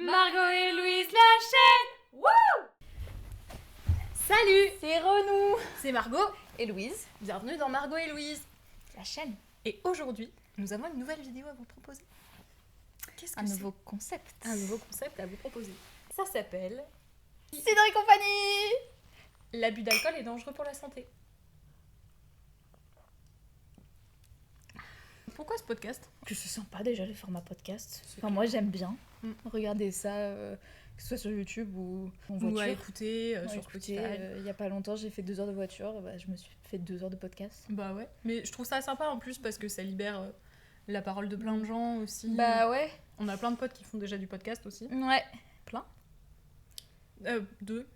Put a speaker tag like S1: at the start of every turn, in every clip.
S1: Margot et Louise, la chaîne. Wouh! Salut,
S2: C'est Renou
S1: c'est Margot.
S2: et Louise,
S1: Bienvenue dans Margot et Louise.
S2: la chaîne.
S1: Et aujourd'hui, nous avons une nouvelle vidéo à vous proposer. Qu'est-ce que
S2: Un
S1: c'est?
S2: nouveau concept.
S1: Un nouveau concept à vous proposer. Ça s'appelle
S2: Cidre et compagnie.
S1: l'abus d'alcool est dangereux pour la santé. Pourquoi ce podcast?
S2: Que je sens pas déjà le format podcast.
S1: C'est
S2: Enfin,
S1: clair.
S2: moi j'aime bien
S1: Mm.
S2: regarder ça, que ce soit sur YouTube ou en
S1: Ou
S2: voiture.
S1: à écouter
S2: Ouais,
S1: sur
S2: écoutez,
S1: Spotify.
S2: il y a pas longtemps, j'ai fait 2 heures de voiture, bah, je me suis fait 2 heures de podcast.
S1: Bah ouais. Mais je trouve ça sympa en plus parce que ça libère la parole de plein de gens aussi.
S2: Bah ouais.
S1: On a plein de potes qui font déjà du podcast aussi.
S2: Ouais.
S1: Deux.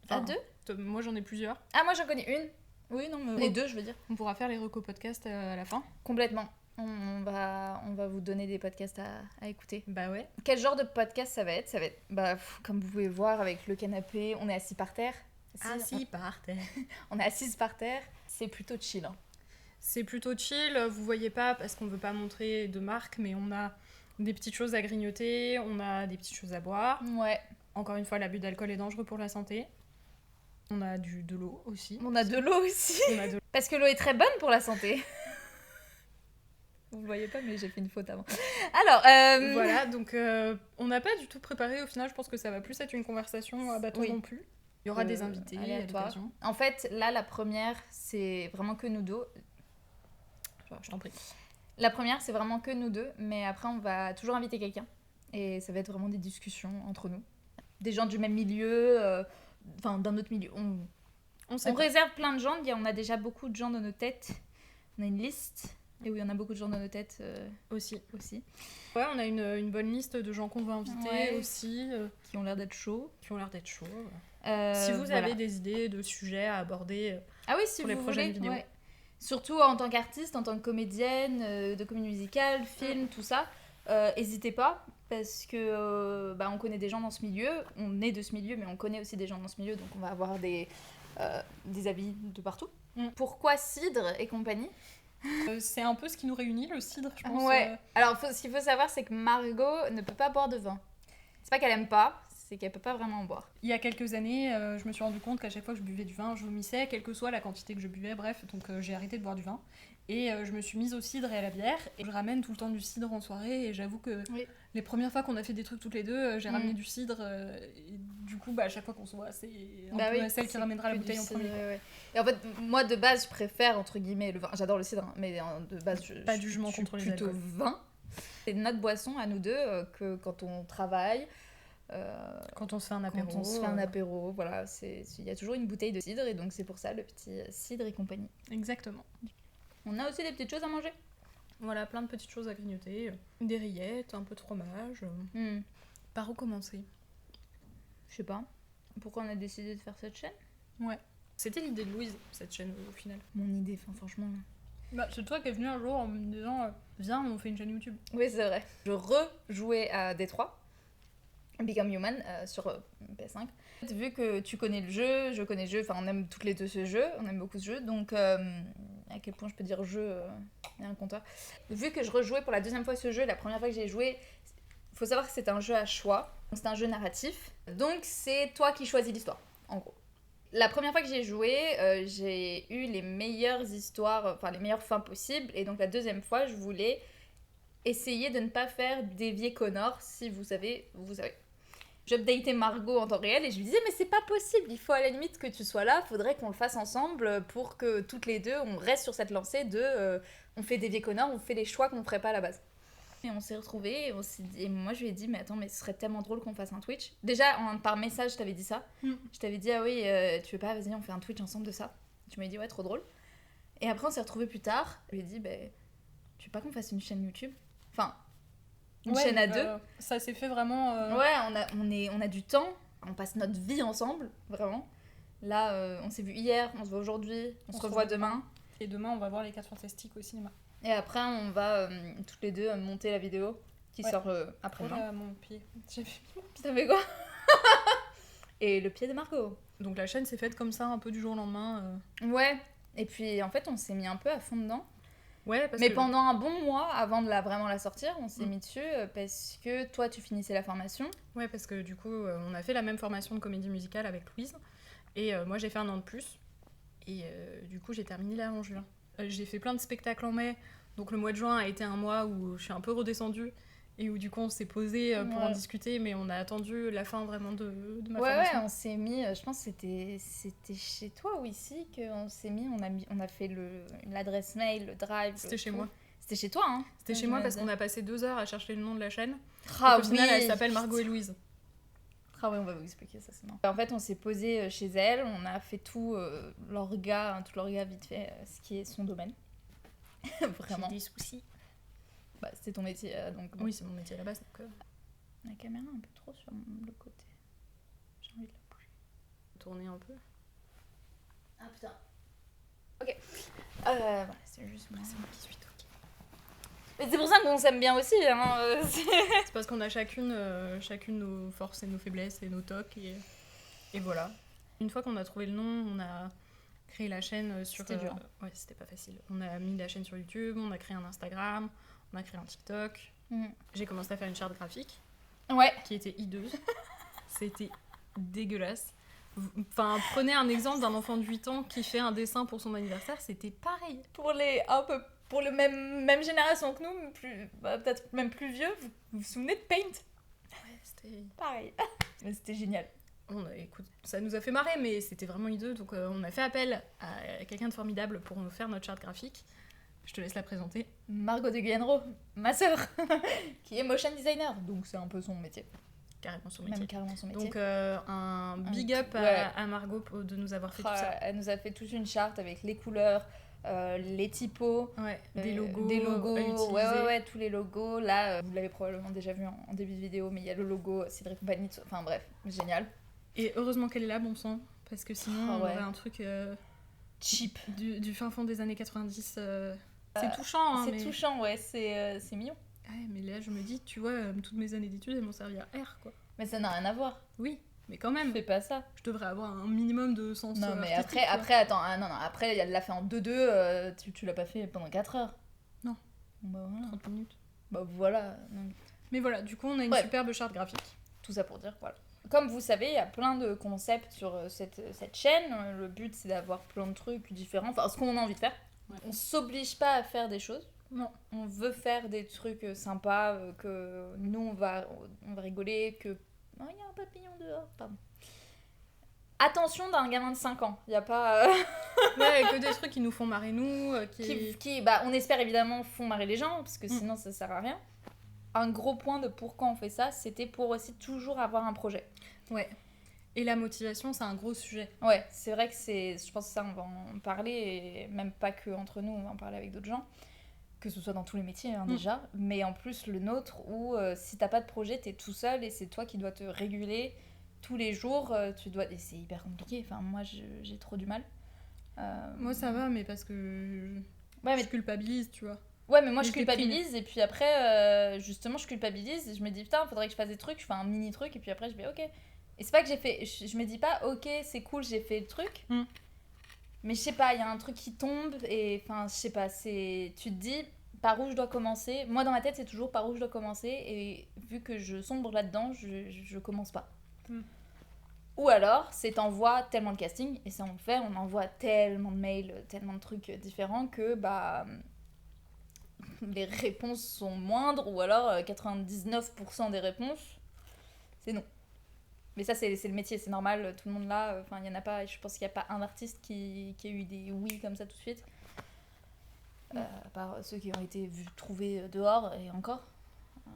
S2: À 2
S1: Moi j'en ai plusieurs.
S2: Ah, moi j'en connais une. Oui, non, mais les 2, je veux dire.
S1: On pourra faire les recos podcasts à la fin.
S2: Complètement. On va vous donner des podcasts à écouter.
S1: Bah ouais.
S2: Quel genre de podcast ça va être? Ça va être, comme vous pouvez voir avec le canapé, on est assis par terre.
S1: Assis par terre.
S2: On est assises par terre. C'est plutôt chill. Hein.
S1: C'est plutôt chill, vous voyez pas parce qu'on veut pas montrer de marque, mais on a des petites choses à grignoter, on a des petites choses à boire.
S2: Ouais.
S1: Encore une fois, l'abus d'alcool est dangereux pour la santé. On a de l'eau aussi.
S2: On a de l'eau aussi.
S1: On a de
S2: Parce que l'eau est très bonne pour la santé. Vous le voyez pas, mais j'ai fait une faute avant. Alors,
S1: Voilà, donc on n'a pas du tout préparé. Au final, je pense que ça va plus être une conversation à bâton
S2: Oui.
S1: rompu. Il y aura des invités à
S2: aléatoires.
S1: l'occasion.
S2: En fait, là, la première, c'est vraiment que nous deux.
S1: Je t'en prie.
S2: La première, c'est vraiment que nous deux, mais après, on va toujours inviter quelqu'un. Et ça va être vraiment des discussions entre nous. Des gens du même milieu, enfin, d'un autre milieu.
S1: On sait
S2: On
S1: pas.
S2: réserve plein de gens, on a déjà beaucoup de gens dans nos têtes. On a une liste. Et oui, on a beaucoup de gens dans nos têtes
S1: Aussi.
S2: aussi.
S1: Ouais, on a une bonne liste de gens qu'on veut inviter
S2: Ouais.
S1: aussi,
S2: Qui ont l'air d'être chauds.
S1: qui ont l'air d'être chauds. Si vous
S2: Voilà.
S1: avez des idées de sujets à aborder,
S2: Ah oui, si
S1: pour
S2: vous
S1: les prochaines
S2: voulez,
S1: vidéos.
S2: ouais. Surtout en tant qu'artiste, en tant que comédienne, de comédie musicale, film, tout ça, n'hésitez pas parce que on connaît des gens dans ce milieu, on est de ce milieu, mais on connaît aussi des gens dans ce milieu, donc on va avoir des avis de partout.
S1: Mm.
S2: Pourquoi Cidre et compagnie?
S1: c'est un peu ce qui nous réunit, le cidre, je pense.
S2: Ouais. Alors, ce qu'il faut savoir, c'est que Margot ne peut pas boire de vin. C'est pas qu'elle aime pas, c'est qu'elle peut pas vraiment en boire.
S1: Il y a quelques années, je me suis rendu compte qu'à chaque fois que je buvais du vin, je vomissais, quelle que soit la quantité que je buvais, bref, donc j'ai arrêté de boire du vin. Et je me suis mise au cidre et à la bière, et je ramène tout le temps du cidre en soirée, et j'avoue que
S2: Oui.
S1: les premières fois qu'on a fait des trucs toutes les deux, j'ai
S2: Mm.
S1: ramené du cidre, et du coup, à chaque fois qu'on se voit, c'est un
S2: Bah
S1: peu
S2: oui,
S1: celle qui
S2: c'est
S1: ramènera la
S2: que
S1: bouteille
S2: du
S1: en
S2: cidre,
S1: premier.
S2: ouais. Et en fait, moi de base, je préfère entre guillemets le vin. J'adore le cidre, hein, mais de base,
S1: Pas de jugement
S2: je suis
S1: contre les
S2: plutôt
S1: alcools.
S2: vin. C'est notre boisson à nous deux que quand on travaille,
S1: Quand on se fait un apéro.
S2: quand on se fait un apéro, voilà, il y a toujours une bouteille de cidre et donc c'est pour ça le petit cidre et compagnie.
S1: Exactement.
S2: On a aussi des petites choses à manger.
S1: Voilà, plein de petites choses à grignoter, des rillettes, un peu de fromage. Par où commencer?
S2: Je sais pas. Pourquoi on a décidé de faire cette chaîne?
S1: Ouais. C'était l'idée de Louise, cette chaîne, au final.
S2: Mon idée, franchement.
S1: C'est toi qui es venu un jour en me disant viens, on fait une chaîne YouTube.
S2: Oui, c'est vrai. Je rejouais à Détroit, Become Human, sur PS5. Vu que tu connais le jeu, je connais le jeu, enfin on aime toutes les deux ce jeu, on aime beaucoup ce jeu, donc à quel point je peux dire jeu, il y a un compteur. Vu que je rejouais pour la deuxième fois ce jeu, la première fois que j'ai joué, il faut savoir que c'est un jeu à choix, donc c'est un jeu narratif, donc c'est toi qui choisis l'histoire, en gros. La première fois que j'ai joué, j'ai eu les meilleures histoires, enfin les meilleures fins possibles, et donc la deuxième fois, je voulais essayer de ne pas faire dévier Connor, si vous savez, vous savez. J'updatais Margot en temps réel et je lui disais mais c'est pas possible, il faut à la limite que tu sois là, faudrait qu'on le fasse ensemble pour que toutes les deux on reste sur cette lancée de on fait dévier Connor, on fait les choix qu'on ferait pas à la base. Et on s'est retrouvés et moi je lui ai dit mais attends mais ce serait tellement drôle qu'on fasse un Twitch. Déjà par message je t'avais dit ça, je t'avais dit ah oui tu veux pas, vas-y on fait un Twitch ensemble de ça. Tu m'as dit ouais trop drôle. Et après on s'est retrouvés plus tard, je lui ai dit tu veux pas qu'on fasse une chaîne YouTube? Enfin une chaîne à deux.
S1: Ça s'est fait vraiment.
S2: Ouais, on a du temps, on passe notre vie ensemble, vraiment. Là, on s'est vu hier, on se voit aujourd'hui, on se revoit demain.
S1: Et demain, on va voir les 4 Fantastiques au cinéma.
S2: Et après, on va toutes les deux monter la vidéo qui sort après.
S1: Voilà mon pied. J'ai fait
S2: Putain, mais quoi? Et le pied de Margot.
S1: Donc la chaîne s'est faite comme ça, un peu du jour au lendemain.
S2: Ouais, et puis en fait, on s'est mis un peu à fond dedans.
S1: Ouais, parce
S2: Mais
S1: que...
S2: pendant un bon mois, avant de vraiment la sortir, on s'est mis dessus parce que toi, tu finissais la formation.
S1: Ouais, parce que du coup, on a fait la même formation de comédie musicale avec Louise. Et moi, j'ai fait un an de plus. Et du coup, j'ai terminé là en juin. J'ai fait plein de spectacles en mai. Donc le mois de juin a été un mois où je suis un peu redescendue. Et où du coup, on s'est posé pour en discuter. Mais on a attendu la fin vraiment de ma formation.
S2: Ouais, on s'est mis, je pense que c'était chez toi ou ici qu'on s'est mis, on a fait l'adresse mail, le drive.
S1: C'était chez moi.
S2: C'était chez toi, hein.
S1: C'était chez moi parce qu'on a passé 2 heures à chercher le nom de la chaîne.
S2: Ah,
S1: Au final, elle s'appelle Margot et Louise.
S2: Ah oui, on va vous expliquer ça, c'est marrant. En fait, on s'est posé chez elle, on a fait tout l'orga vite fait, ce qui est son domaine. Vraiment.
S1: J'ai des soucis.
S2: Bah, c'était ton métier, donc...
S1: Oui, c'est mon métier à la base. Donc,
S2: La caméra un peu trop sur le côté. J'ai envie de la bouger.
S1: Tourner un peu.
S2: Ah putain. Ok. Voilà, c'est juste moi.
S1: C'est moi qui suis toquée.
S2: Mais c'est pour ça qu'on s'aime bien aussi, hein.
S1: C'est parce qu'on a chacune nos forces et nos faiblesses et nos tocs. Et voilà. Une fois qu'on a trouvé le nom, on a créé la chaîne sur...
S2: C'était dur.
S1: Ouais, c'était pas facile. On a mis la chaîne sur YouTube, on a créé un Instagram, on a créé un TikTok. J'ai commencé à faire une charte graphique.
S2: Ouais.
S1: Qui était hideuse. C'était dégueulasse. Enfin, prenez un exemple d'un enfant de 8 ans qui fait un dessin pour son anniversaire, c'était pareil.
S2: Pour le même génération que nous, peut-être même plus vieux, vous vous souvenez de Paint?
S1: Ouais, c'était
S2: pareil. Mais c'était génial.
S1: Écoute, ça nous a fait marrer, mais c'était vraiment hideux. Donc on a fait appel à quelqu'un de formidable pour nous faire notre charte graphique. Je te laisse la présenter.
S2: Margot de Guillenro, ma sœur, qui est motion designer, donc c'est un peu son métier.
S1: Carrément son métier.
S2: Même carrément son métier.
S1: Donc un big up à Margot de nous avoir fait tout ça.
S2: Elle nous a fait toute une charte avec les couleurs, les typos,
S1: des logos
S2: à utiliser. Ouais, tous les logos. Là, vous l'avez probablement déjà vu en début de vidéo, mais il y a le logo Cidre Compagnie. Enfin bref, génial.
S1: Et heureusement qu'elle est là, bon sang, parce que sinon on aurait un truc
S2: cheap
S1: du fin fond des années 90. C'est touchant, hein,
S2: c'est touchant, ouais, c'est mignon.
S1: Ouais, mais là je me dis, tu vois, toutes mes années d'études elles m'ont servi à R, quoi.
S2: Mais ça n'a rien à voir.
S1: Oui, mais quand même.
S2: Fais pas ça.
S1: Je devrais avoir un minimum de sens.
S2: Non, mais après, attends, après, elle l'a fait en 2-2, tu l'as pas fait pendant 4 heures.
S1: Non.
S2: Bah voilà.
S1: 30 minutes.
S2: Bah voilà. Donc...
S1: Mais voilà, du coup, on a une superbe charte graphique.
S2: Tout ça pour dire, voilà. Comme vous savez, il y a plein de concepts sur cette chaîne. Le but, c'est d'avoir plein de trucs différents. Enfin, ce qu'on a envie de faire. Ouais. On s'oblige pas à faire des choses.
S1: Non.
S2: On veut faire des trucs sympas, que nous, on va rigoler, que... Oh, il y a un papillon dehors, pardon. Attention d'un gamin de 5 ans. Il n'y a pas...
S1: ouais, que des trucs qui nous font marrer nous,
S2: qui bah, on espère évidemment font marrer les gens, parce que sinon ça sert à rien. Un gros point de pourquoi on fait ça, c'était pour aussi toujours avoir un projet.
S1: Ouais. Et la motivation, c'est un gros sujet.
S2: Ouais, c'est vrai que je pense que ça, on va en parler, et même pas que entre nous, on va en parler avec d'autres gens. Que ce soit dans tous les métiers, hein, déjà. Mais en plus, le nôtre, où si t'as pas de projet, t'es tout seul, et c'est toi qui dois te réguler tous les jours. Et c'est hyper compliqué. Enfin, moi, j'ai trop du mal.
S1: Moi, ça va, mais parce que je culpabilise, tu vois.
S2: Ouais, mais moi je culpabilise et puis après, justement, je culpabilise et je me dis putain, faudrait que je fasse des trucs, je fais un mini truc et puis après je vais ok. Et c'est pas que j'ai fait, je me dis pas ok, c'est cool, j'ai fait le truc, mais je sais pas, il y a un truc qui tombe et enfin, je sais pas, tu te dis par où je dois commencer. Moi dans ma tête, c'est toujours par où je dois commencer et vu que je sombre là-dedans, je commence pas. Ou alors, c'est t'envoies tellement de casting et ça on le fait, on envoie tellement de mails, tellement de trucs différents que bah. Les réponses sont moindres ou alors 99% des réponses c'est non. Mais ça c'est le métier, c'est normal, tout le monde là, enfin il y en a pas, je pense qu'il n'y a pas un artiste qui a eu des oui comme ça tout de suite, à part ceux qui ont été trouvés dehors et encore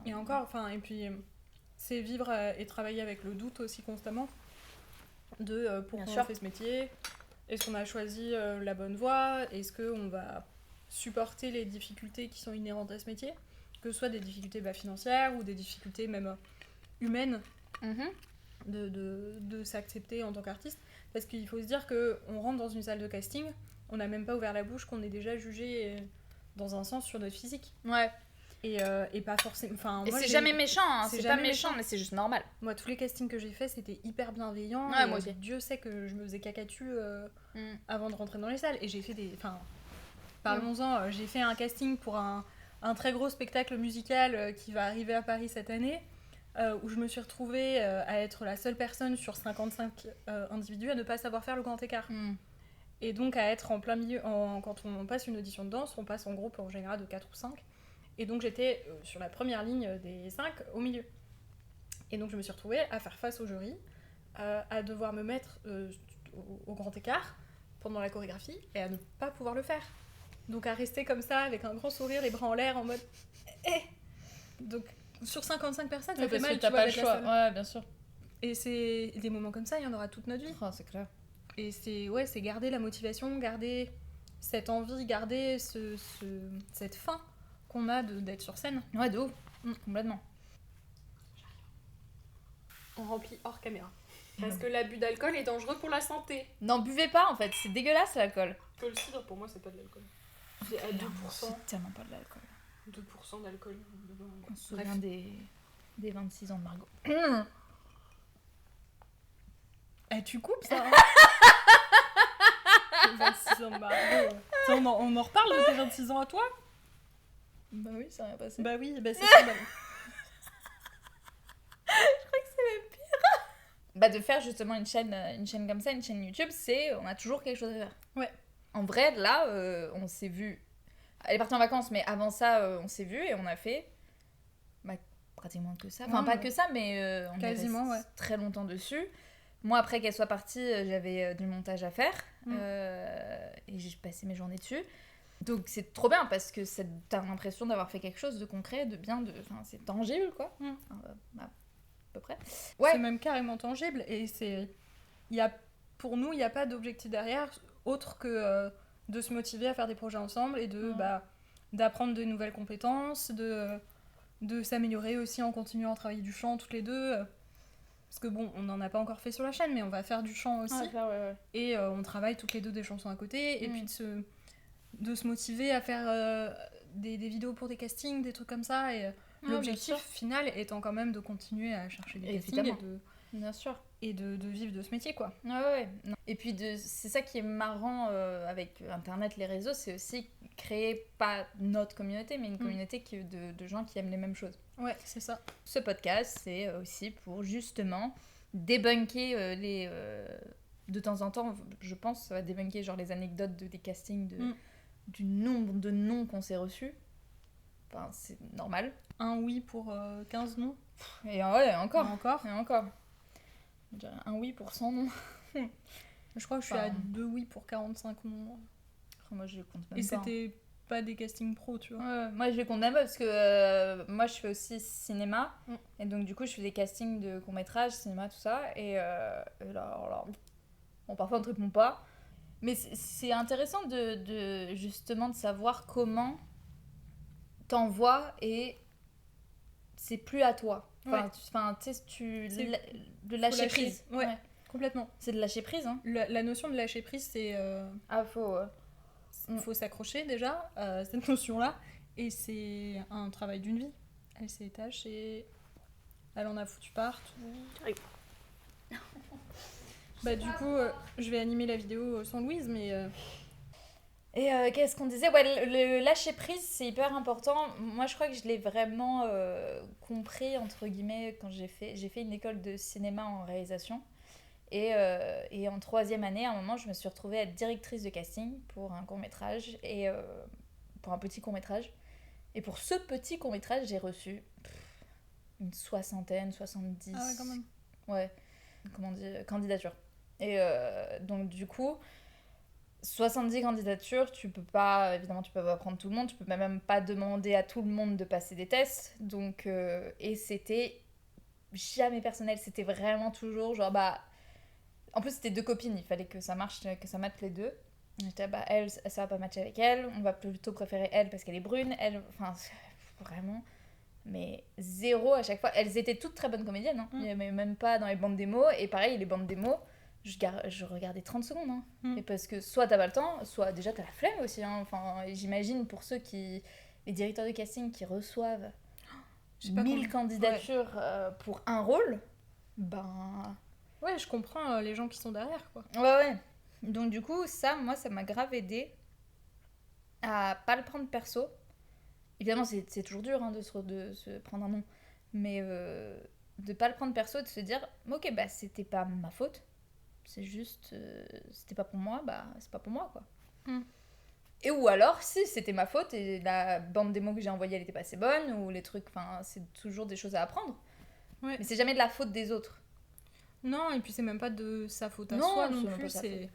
S1: enfin et puis c'est vivre et travailler avec le doute aussi constamment de pourquoi on fait ce métier, est-ce qu'on a choisi la bonne voie, est-ce qu'on va supporter les difficultés qui sont inhérentes à ce métier, que ce soit des difficultés financières ou des difficultés même humaines, de s'accepter en tant qu'artiste, parce qu'il faut se dire qu'on rentre dans une salle de casting, on n'a même pas ouvert la bouche, qu'on est déjà jugé dans un sens sur notre physique.
S2: Ouais.
S1: Et pas forcément... Enfin,
S2: et moi, c'est jamais méchant, hein, c'est pas méchant, mais c'est juste normal.
S1: Moi, tous les castings que j'ai faits, c'était hyper bienveillant.
S2: Ouais, moi aussi.
S1: Dieu sait que je me faisais cacatu avant de rentrer dans les salles. Et j'ai fait des... Enfin, parlons-en, j'ai fait un casting pour un très gros spectacle musical qui va arriver à Paris cette année, où je me suis retrouvée à être la seule personne sur 55 individus à ne pas savoir faire le grand écart. Et donc à être en plein milieu, quand on passe une audition de danse, on passe en groupe en général de 4 ou 5. Et donc j'étais sur la première ligne des 5 au milieu. Et donc je me suis retrouvée à faire face au jury, à devoir me mettre au grand écart pendant la chorégraphie et à ne pas pouvoir le faire. Donc à rester comme ça avec un grand sourire, les bras en l'air en mode Donc sur 55 personnes, ça fait mal, tu vois,
S2: pas le choix. Ouais, bien sûr.
S1: Et c'est des moments comme ça, il y en aura toute notre vie.
S2: Oh, c'est clair.
S1: Et c'est garder la motivation, garder cette envie, garder cette faim qu'on a d'être sur scène.
S2: Ouais, de ouf. Complètement.
S1: On remplit hors caméra. Parce que l'abus d'alcool est dangereux pour la santé.
S2: N'en buvez pas en fait, c'est dégueulasse l'alcool.
S1: Le cidre pour moi c'est pas de l'alcool. C'est à 2%.
S2: C'est tellement pas de l'alcool.
S1: 2% d'alcool.
S2: On se souvient des 26 ans de Margot.
S1: Tu coupes ça hein. 26 ans de Margot. On en reparle de tes 26 ans à toi?
S2: Bah oui, ça va passer.
S1: Bah oui, bah c'est ça.
S2: Je crois que c'est même pire. Bah de faire justement une chaîne comme ça, une chaîne YouTube, on a toujours quelque chose à faire.
S1: Ouais.
S2: En vrai, là, on s'est vu. Elle est partie en vacances, mais avant ça, on s'est vu et on a fait pratiquement que ça. Enfin, pas que ça, mais on
S1: quasiment,
S2: est très longtemps dessus. Moi, après qu'elle soit partie, j'avais du montage à faire et j'ai passé mes journées dessus. Donc c'est trop bien parce que t'as l'impression d'avoir fait quelque chose de concret, de bien, c'est tangible quoi. À peu près.
S1: Ouais. C'est même carrément tangible et pour nous, il n'y a pas d'objectif derrière autre que de se motiver à faire des projets ensemble et d'apprendre de nouvelles compétences, de s'améliorer aussi en continuant à travailler du chant toutes les deux. Parce que bon, on n'en a pas encore fait sur la chaîne, mais on va faire du chant aussi.
S2: Ouais.
S1: Et on travaille toutes les deux des chansons à côté. Et puis de se motiver à faire des vidéos pour des castings, des trucs comme ça. Et l'objectif final étant quand même de continuer à chercher des castings
S2: bien sûr.
S1: Et de vivre de ce métier, quoi.
S2: Ouais. Non. Et puis c'est ça qui est marrant avec Internet, les réseaux, c'est aussi créer pas notre communauté, mais une communauté de gens qui aiment les mêmes choses.
S1: Ouais, c'est ça.
S2: Ce podcast, c'est aussi pour justement débunker de temps en temps, je pense, ça va débunker genre les anecdotes des castings, du nombre de noms qu'on s'est reçus. Enfin, c'est normal.
S1: Un oui pour 15 noms.
S2: Et ouais, encore.
S1: Et
S2: encore. Je dirais un oui pour 100 noms.
S1: Je crois que je suis à 2 oui pour 45 noms.
S2: Moi, je les compte même pas.
S1: Et c'était pas des castings pro, tu vois.
S2: Moi, je les compte même pas parce que moi, je fais aussi cinéma. Et donc, du coup, je fais des castings de courts-métrages, cinéma, tout ça. Et là, bon, parfois, on ne te répond pas. Mais c'est intéressant justement de savoir comment t'envoies et c'est plus à toi. Enfin, tu sais, de lâcher prise.
S1: Ouais, complètement.
S2: C'est de lâcher prise. Hein.
S1: La notion de lâcher prise, c'est... faut s'accrocher déjà à cette notion-là. Et c'est un travail d'une vie. Elle s'étage et elle en a foutu partout. Oui. Du coup, je vais animer la vidéo sans Louise, mais...
S2: Et qu'est-ce qu'on disait ? Ouais, le lâcher prise, c'est hyper important. Moi, je crois que je l'ai vraiment compris, entre guillemets, quand j'ai fait une école de cinéma en réalisation. Et en 3e année, à un moment, je me suis retrouvée à être directrice de casting pour un court-métrage, et pour un petit court-métrage. Et pour ce petit court-métrage, j'ai reçu une 60aine, 70...
S1: Ah ouais, quand même.
S2: Ouais, comment dire, candidatures. Et donc, du coup... 70 candidatures, évidemment tu peux pas prendre tout le monde, tu peux même pas demander à tout le monde de passer des tests, donc et c'était jamais personnel, c'était vraiment toujours genre en plus c'était 2 copines, il fallait que ça marche, que ça matche les deux. J'étais elle, ça va pas matcher avec elle, on va plutôt préférer elle parce qu'elle est brune, elle, enfin vraiment, mais zéro à chaque fois. Elles étaient toutes très bonnes comédiennes, hein. Il y avait même pas dans les bandes démos, et pareil les bandes démos je regardais 30 secondes, hein. Et parce que soit t'as pas le temps, soit déjà t'as la flemme aussi, hein. Enfin, j'imagine pour les directeurs de casting qui reçoivent 1000 candidatures pour un rôle,
S1: ouais, je comprends les gens qui sont derrière, quoi.
S2: Ouais. Donc du coup, moi ça m'a grave aidé à pas le prendre perso. Évidemment, c'est toujours dur de se prendre un nom, mais de pas le prendre perso, de se dire ok, bah c'était pas ma faute, c'est juste c'était pas pour moi, bah c'est pas pour moi quoi. Et ou alors si c'était ma faute et la bande démo que j'ai envoyée elle était pas assez bonne, ou les trucs, enfin c'est toujours des choses à apprendre, mais c'est jamais de la faute des autres.
S1: Non, et puis c'est même pas de sa faute à soi non plus, c'est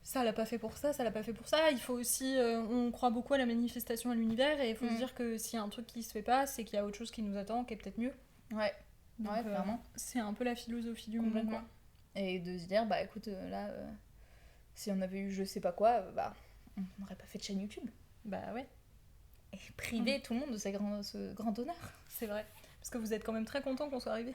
S1: ça l'a pas fait pour ça, ça l'a pas fait pour ça. Il faut aussi, on croit beaucoup à la manifestation à l'univers, et il faut se dire que s'il y a un truc qui se fait pas, c'est qu'il y a autre chose qui nous attend, qui est peut-être mieux.
S2: Ouais,
S1: donc,
S2: ouais, clairement.
S1: C'est un peu la philosophie du moment, quoi.
S2: Et de se dire, bah écoute, là, si on avait eu je sais pas quoi, bah on n'aurait pas fait de chaîne YouTube.
S1: Bah ouais.
S2: Et priver tout le monde de ce grand honneur.
S1: C'est vrai. Parce que vous êtes quand même très contents qu'on soit arrivés.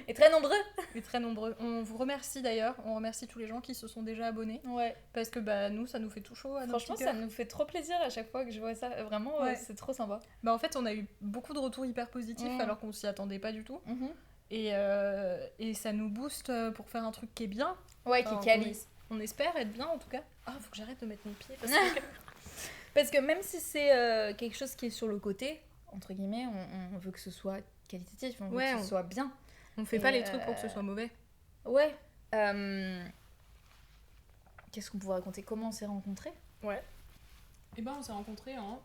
S2: Et très nombreux.
S1: Et très nombreux. On vous remercie d'ailleurs. On remercie tous les gens qui se sont déjà abonnés.
S2: Ouais.
S1: Parce que bah nous, ça nous fait tout chaud à notre
S2: Franchement, ça nous fait trop plaisir à chaque fois que je vois ça. Vraiment, c'est trop sympa.
S1: Bah en fait, on a eu beaucoup de retours hyper positifs alors qu'on s'y attendait pas du tout. Et ça nous booste pour faire un truc qui est bien.
S2: Ouais, qui est quali.
S1: On espère être bien en tout cas. Ah, faut que j'arrête de mettre mes pieds.
S2: Parce que même si c'est quelque chose qui est sur le côté, entre guillemets, on veut que ce soit qualitatif, on veut que ce soit bien.
S1: On fait pas les trucs pour que ce soit mauvais.
S2: Ouais. Qu'est-ce qu'on pourrait raconter? Comment on s'est rencontrés?
S1: Ouais. Et ben on s'est rencontrés en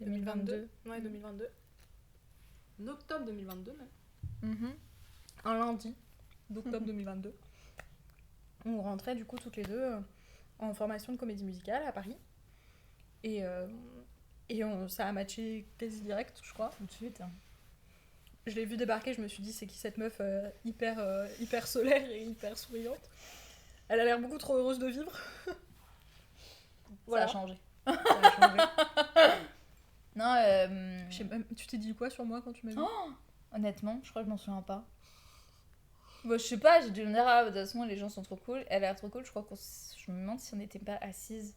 S2: 2022.
S1: Ouais, 2022. En octobre 2022 même. Un lundi d'octobre 2022. On rentrait du coup toutes les deux en formation de comédie musicale à Paris. Et ça a matché quasi direct, je crois.
S2: Tout de suite.
S1: Je l'ai vu débarquer, je me suis dit c'est qui cette meuf hyper solaire et hyper souriante. Elle a l'air beaucoup trop heureuse de vivre.
S2: Voilà. Ça a changé. Non,
S1: je sais même, tu t'es dit quoi sur moi quand tu m'as vu?
S2: Honnêtement, je crois que je m'en souviens pas. Bon, je sais pas, j'ai dû me dire, ah, de toute façon, les gens sont trop cool. Elle a l'air trop cool, je crois je me demande si on n'était pas assises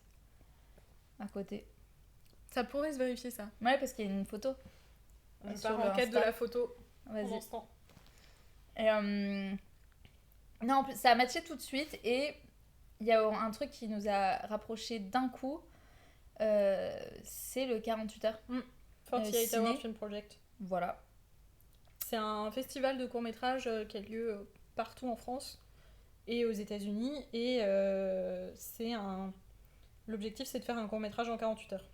S2: à côté.
S1: Ça pourrait se vérifier, ça.
S2: Ouais, parce qu'il y a une photo.
S1: On part en quête de la photo.
S2: Vas-y. Et non, en plus, ça a matché tout de suite, et il y a un truc qui nous a rapprochés d'un coup, c'est le 48 heures.
S1: 48 Hour Film Project.
S2: Voilà.
S1: C'est un festival de court-métrage qui a lieu partout en France et aux États-Unis, et l'objectif c'est de faire un court-métrage en 48 heures.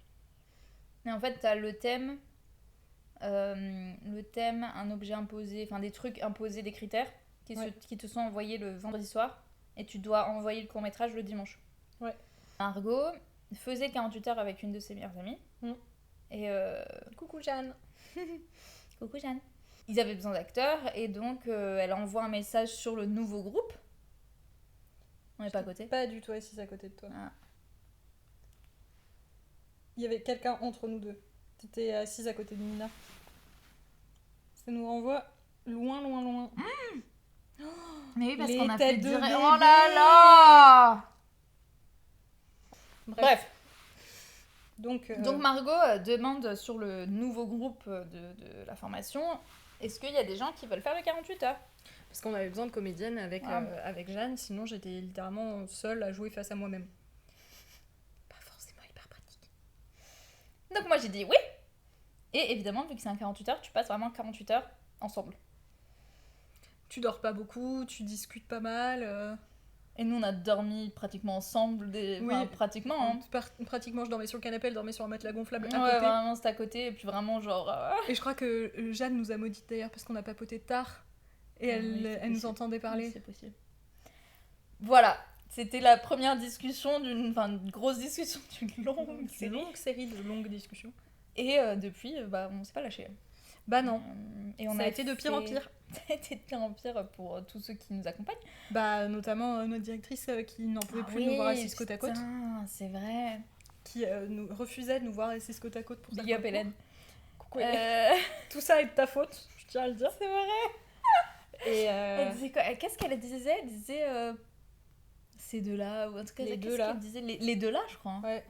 S2: Et en fait, t'as le thème, un objet imposé, enfin des trucs imposés, des critères qui te sont envoyés le vendredi soir, et tu dois envoyer le court-métrage le dimanche.
S1: Ouais.
S2: Margot faisait 48 heures avec une de ses meilleures amies. Et
S1: coucou Jeanne.
S2: Coucou Jeanne. Ils avaient besoin d'acteurs, et donc elle envoie un message sur le nouveau groupe. On n'est pas à côté.
S1: Pas du tout assise à côté de toi.
S2: Ah.
S1: Il y avait quelqu'un entre nous deux. T'étais assise à côté de Nina. Ça nous renvoie loin.
S2: Mais oui, parce qu'on a
S1: fait
S2: direct. Oh là là. Bref. Donc Margot demande sur le nouveau groupe de la formation, est-ce qu'il y a des gens qui veulent faire le 48 heures?
S1: Parce qu'on avait besoin de comédienne avec Jeanne, sinon j'étais littéralement seule à jouer face à moi-même. Pas forcément hyper pratique.
S2: Donc moi j'ai dit oui. Et évidemment, vu que c'est un 48 heures, tu passes vraiment 48 heures ensemble.
S1: Tu dors pas beaucoup, tu discutes pas mal.
S2: Et nous, on a dormi pratiquement ensemble. Pratiquement.
S1: Pratiquement, je dormais sur le canapé, elle dormait sur un matelas gonflable à côté.
S2: Ouais, vraiment, c'était à côté. Et puis vraiment, genre...
S1: Et je crois que Jeanne nous a maudit d'ailleurs parce qu'on a papoté tard. Et elle nous entendait parler.
S2: Oui, c'est possible. Voilà. C'était la première discussion une grosse discussion d'une longue
S1: série de longues discussions.
S2: Et depuis, on s'est pas lâché.
S1: Bah non.
S2: Et
S1: ça a été de pire en pire.
S2: Ça a été de pire en pire pour tous ceux qui nous accompagnent.
S1: Bah notamment notre directrice qui n'en pouvait plus nous voir assises côte à côte.
S2: C'est vrai.
S1: Qui nous refusait de nous voir assises côte à côte pour
S2: Big up Hélène.
S1: Coucou Hélène. Tout ça est de ta faute, je tiens à le dire.
S2: C'est vrai. Et elle disait quoi? Qu'est-ce qu'elle disait? Elle disait ces deux-là, ou en tout cas,
S1: les deux là.
S2: Qu'elle disait les deux là, je crois.
S1: Ouais.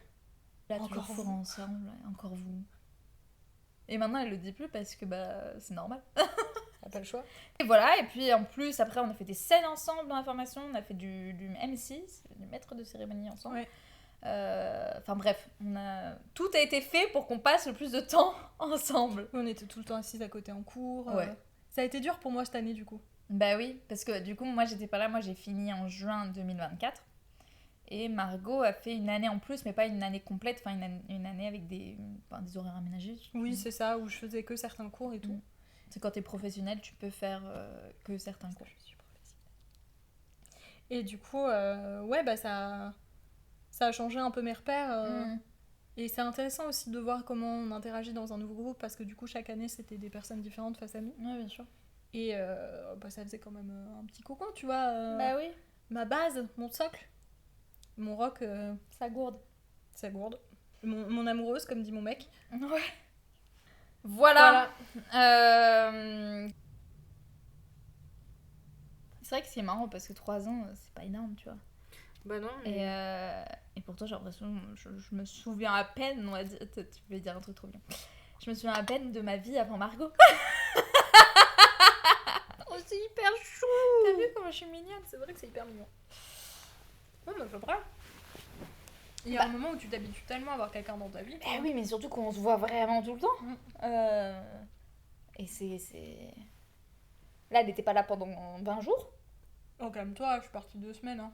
S2: Là, encore vous ensemble, encore vous. Et maintenant, elle le dit plus parce que c'est normal.
S1: T'as pas le choix.
S2: Et voilà, et puis en plus, après, on a fait des scènes ensemble dans la formation, on a fait du M6, du maître de cérémonie ensemble.
S1: Ouais.
S2: Enfin bref, tout a été fait pour qu'on passe le plus de temps ensemble.
S1: On était tout le temps assises à côté en cours.
S2: Ouais.
S1: Ça a été dur pour moi cette année du coup.
S2: Bah oui, parce que du coup, moi j'étais pas là, moi j'ai fini en juin 2024. Et Margot a fait une année en plus, mais pas une année complète, enfin une année avec des horaires aménagés.
S1: Oui, c'est ça, où je faisais que certains cours et tout.
S2: C'est quand t'es professionnel, tu peux faire que certains cours.
S1: Je suis professionnelle. Et du coup, ouais, bah ça a changé un peu mes repères. Et c'est intéressant aussi de voir comment on interagit dans un nouveau groupe, parce que du coup, chaque année, c'était des personnes différentes face à nous.
S2: Ouais, bien sûr.
S1: Et bah, ça faisait quand même un petit cocon, tu vois.
S2: Bah oui.
S1: Ma base, mon socle, mon roc,
S2: ça gourde.
S1: Ça gourde. Mon amoureuse, comme dit mon mec.
S2: Ouais. Voilà. C'est vrai que c'est marrant parce que 3 ans, c'est pas énorme, tu vois.
S1: Bah non. Mais...
S2: Et pourtant, j'ai l'impression, je me souviens à peine, on va dire, tu voulais dire un truc trop bien. Je me souviens à peine de ma vie avant Margot.
S1: Oh, c'est hyper chou.
S2: T'as vu comment je suis mignonne?
S1: C'est vrai que c'est hyper mignon. Ouais, mais c'est vrai. Il y a un moment où tu t'habitues tellement à avoir quelqu'un dans ta vie.
S2: Bah oui, mais surtout qu'on se voit vraiment tout le temps. Et c'est... Là, elle n'était pas là pendant 20 jours.
S1: Oh, calme-toi, je suis partie 2 semaines. Hein.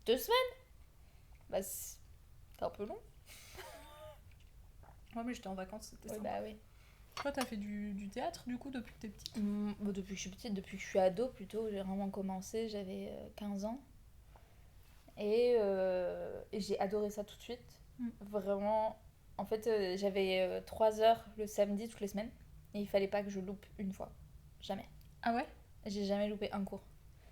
S2: 2 semaines? Bah, c'est un peu long.
S1: Ouais, mais j'étais en vacances, c'était sympa.
S2: Bah oui.
S1: Toi, t'as fait du théâtre, du coup, depuis que t'es petite?
S2: Depuis que je suis petite, depuis que je suis ado, plutôt, j'ai vraiment commencé, j'avais 15 ans. Et j'ai adoré ça tout de suite. Vraiment. En fait, j'avais 3 heures le samedi toutes les semaines. Et il fallait pas que je loupe une fois. Jamais.
S1: Ah ouais?
S2: J'ai jamais loupé un cours.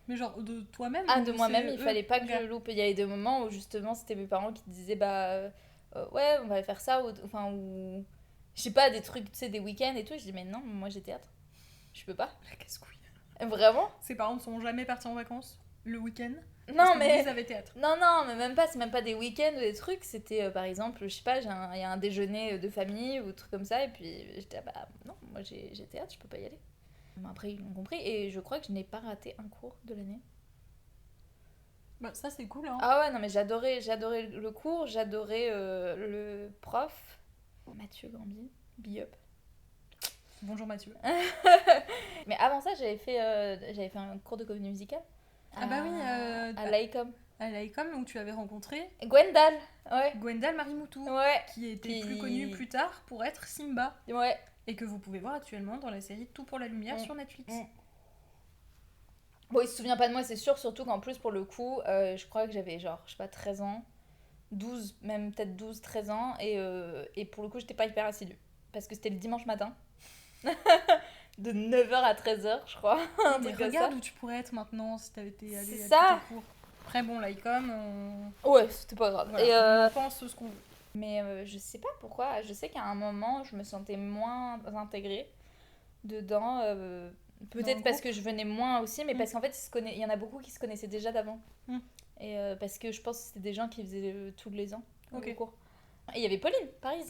S1: Mais genre de toi-même?
S2: Ah, de moi-même, il fallait pas que je loupe. Il y avait des moments où justement c'était mes parents qui disaient ouais, on va faire ça. Ou je sais pas, des trucs, tu sais, des week-ends et tout. Je dis, mais non, moi j'ai théâtre. Je peux pas.
S1: La casse-couille.
S2: Vraiment?
S1: Ses parents ne sont jamais partis en vacances le week-end?
S2: Non, mais.
S1: Ils avaient théâtre.
S2: Non, mais même pas, c'est même pas des week-ends ou des trucs. C'était par exemple, je sais pas, il y a un déjeuner de famille ou truc comme ça. Et puis j'étais, bah non, moi j'ai théâtre, je peux pas y aller. Après, ils l'ont compris. Et je crois que je n'ai pas raté un cours de l'année.
S1: Bah, ça, c'est cool, hein.
S2: Ah ouais, non, mais j'adorais le cours, j'adorais le prof. Mathieu Gambi, big up.
S1: Bonjour Mathieu.
S2: Mais avant ça, j'avais fait un cours de comédie musicale.
S1: Ah bah oui,
S2: à l'ICOM.
S1: À l'ICOM, où tu avais rencontré
S2: Gwendal, ouais.
S1: Gwendal Marimoutou,
S2: ouais.
S1: Qui était plus connue plus tard pour être Simba.
S2: Ouais.
S1: Et que vous pouvez voir actuellement dans la série Tout pour la lumière sur Netflix.
S2: Bon, il se souvient pas de moi, c'est sûr, surtout qu'en plus, pour le coup, je crois que j'avais genre, je sais pas, 13 ans, 12, même peut-être 12, 13 ans, et pour le coup, j'étais pas hyper assidue. Parce que c'était le dimanche matin. De 9h à 13h, je crois.
S1: Mais regarde où tu pourrais être maintenant si t'avais été allée à tes cours. Après, bon, l'ICOM,
S2: ouais, c'était pas grave.
S1: Voilà, on pense ce qu'on veut.
S2: Mais je sais pas pourquoi, je sais qu'à un moment, je me sentais moins intégrée dedans. Peut-être parce que je venais moins aussi, mais parce qu'en fait, il y en a beaucoup qui se connaissaient déjà d'avant. Et parce que je pense que c'était des gens qui faisaient tous les ans le cours. Et il y avait Pauline, Paris,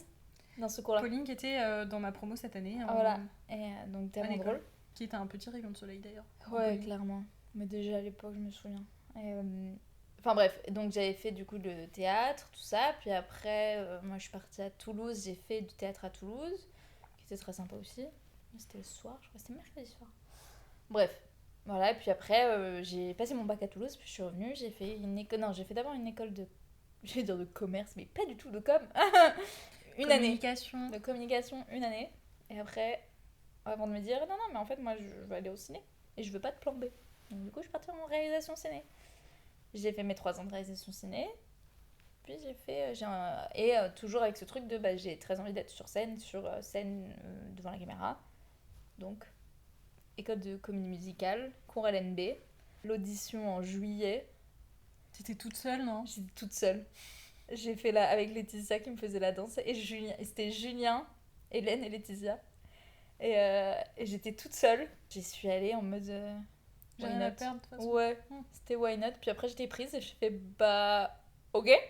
S2: dans ce cours-là.
S1: Pauline qui était dans ma promo cette année.
S2: Voilà, et donc tellement drôle.
S1: Qui était un petit rayon de soleil d'ailleurs.
S2: Ouais, clairement. Mais déjà à l'époque, je me souviens. Enfin bref, donc j'avais fait du coup le théâtre, tout ça. Puis après, moi je suis partie à Toulouse, j'ai fait du théâtre à Toulouse, qui était très sympa aussi. C'était le soir, je crois que c'était mercredi soir. Bref, voilà. Et puis après, j'ai passé mon bac à Toulouse, puis je suis revenue. J'ai fait une école. Non, j'ai fait d'abord une école de. Je vais dire de commerce, mais pas du tout de com. Une année. De communication, une année. Et après, avant de me dire, non, mais en fait, moi, je veux aller au ciné. Et je veux pas de plan B. Donc, du coup, je suis partie en réalisation ciné. J'ai fait mes 3 ans de réalisation ciné. Puis j'ai fait. Toujours avec ce truc de. J'ai très envie d'être sur scène, devant la caméra. Donc, école de comédie musicale, cours LNB, l'audition en juillet.
S1: T'étais toute seule, non?
S2: J'étais toute seule. J'ai fait là avec Laetitia qui me faisait la danse. Et c'était Julien, Hélène et Laetitia. Et j'étais toute seule. J'y suis allée en mode.
S1: J'ai rien à perdre, de toute façon.
S2: Ouais, c'était why not. Puis après, j'étais prise et je fais ok.
S1: Et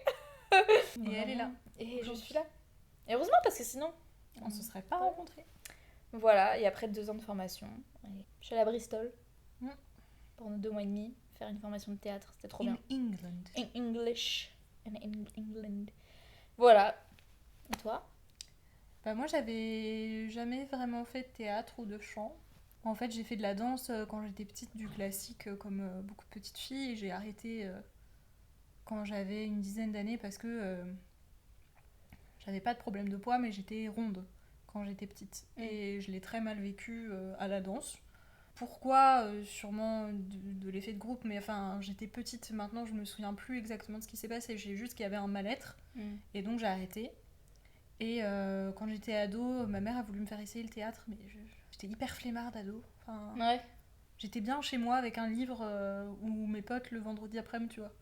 S1: elle est là.
S2: Et je suis là. Et heureusement, parce que sinon,
S1: on se serait pas rencontrés.
S2: Voilà, et après 2 ans de formation, je suis allée à Bristol pendant 2 mois et demi faire une formation de théâtre. C'était trop bien.
S1: In England.
S2: In English. England. Voilà. Et toi?
S1: Bah moi, j'avais jamais vraiment fait de théâtre ou de chant. En fait, j'ai fait de la danse quand j'étais petite, du classique, comme beaucoup de petites filles. Et j'ai arrêté quand j'avais une dizaine d'années parce que j'avais pas de problème de poids, mais j'étais ronde quand j'étais petite. Et je l'ai très mal vécu à la danse. Pourquoi sûrement de l'effet de groupe, mais enfin, j'étais petite, maintenant je me souviens plus exactement de ce qui s'est passé. J'ai juste qu'il y avait un mal-être, et donc j'ai arrêté. Et quand j'étais ado, ma mère a voulu me faire essayer le théâtre, mais j'étais hyper flemmarde ado. Enfin,
S2: Ouais.
S1: j'étais bien chez moi avec un livre ou mes potes le vendredi après-midi, tu vois.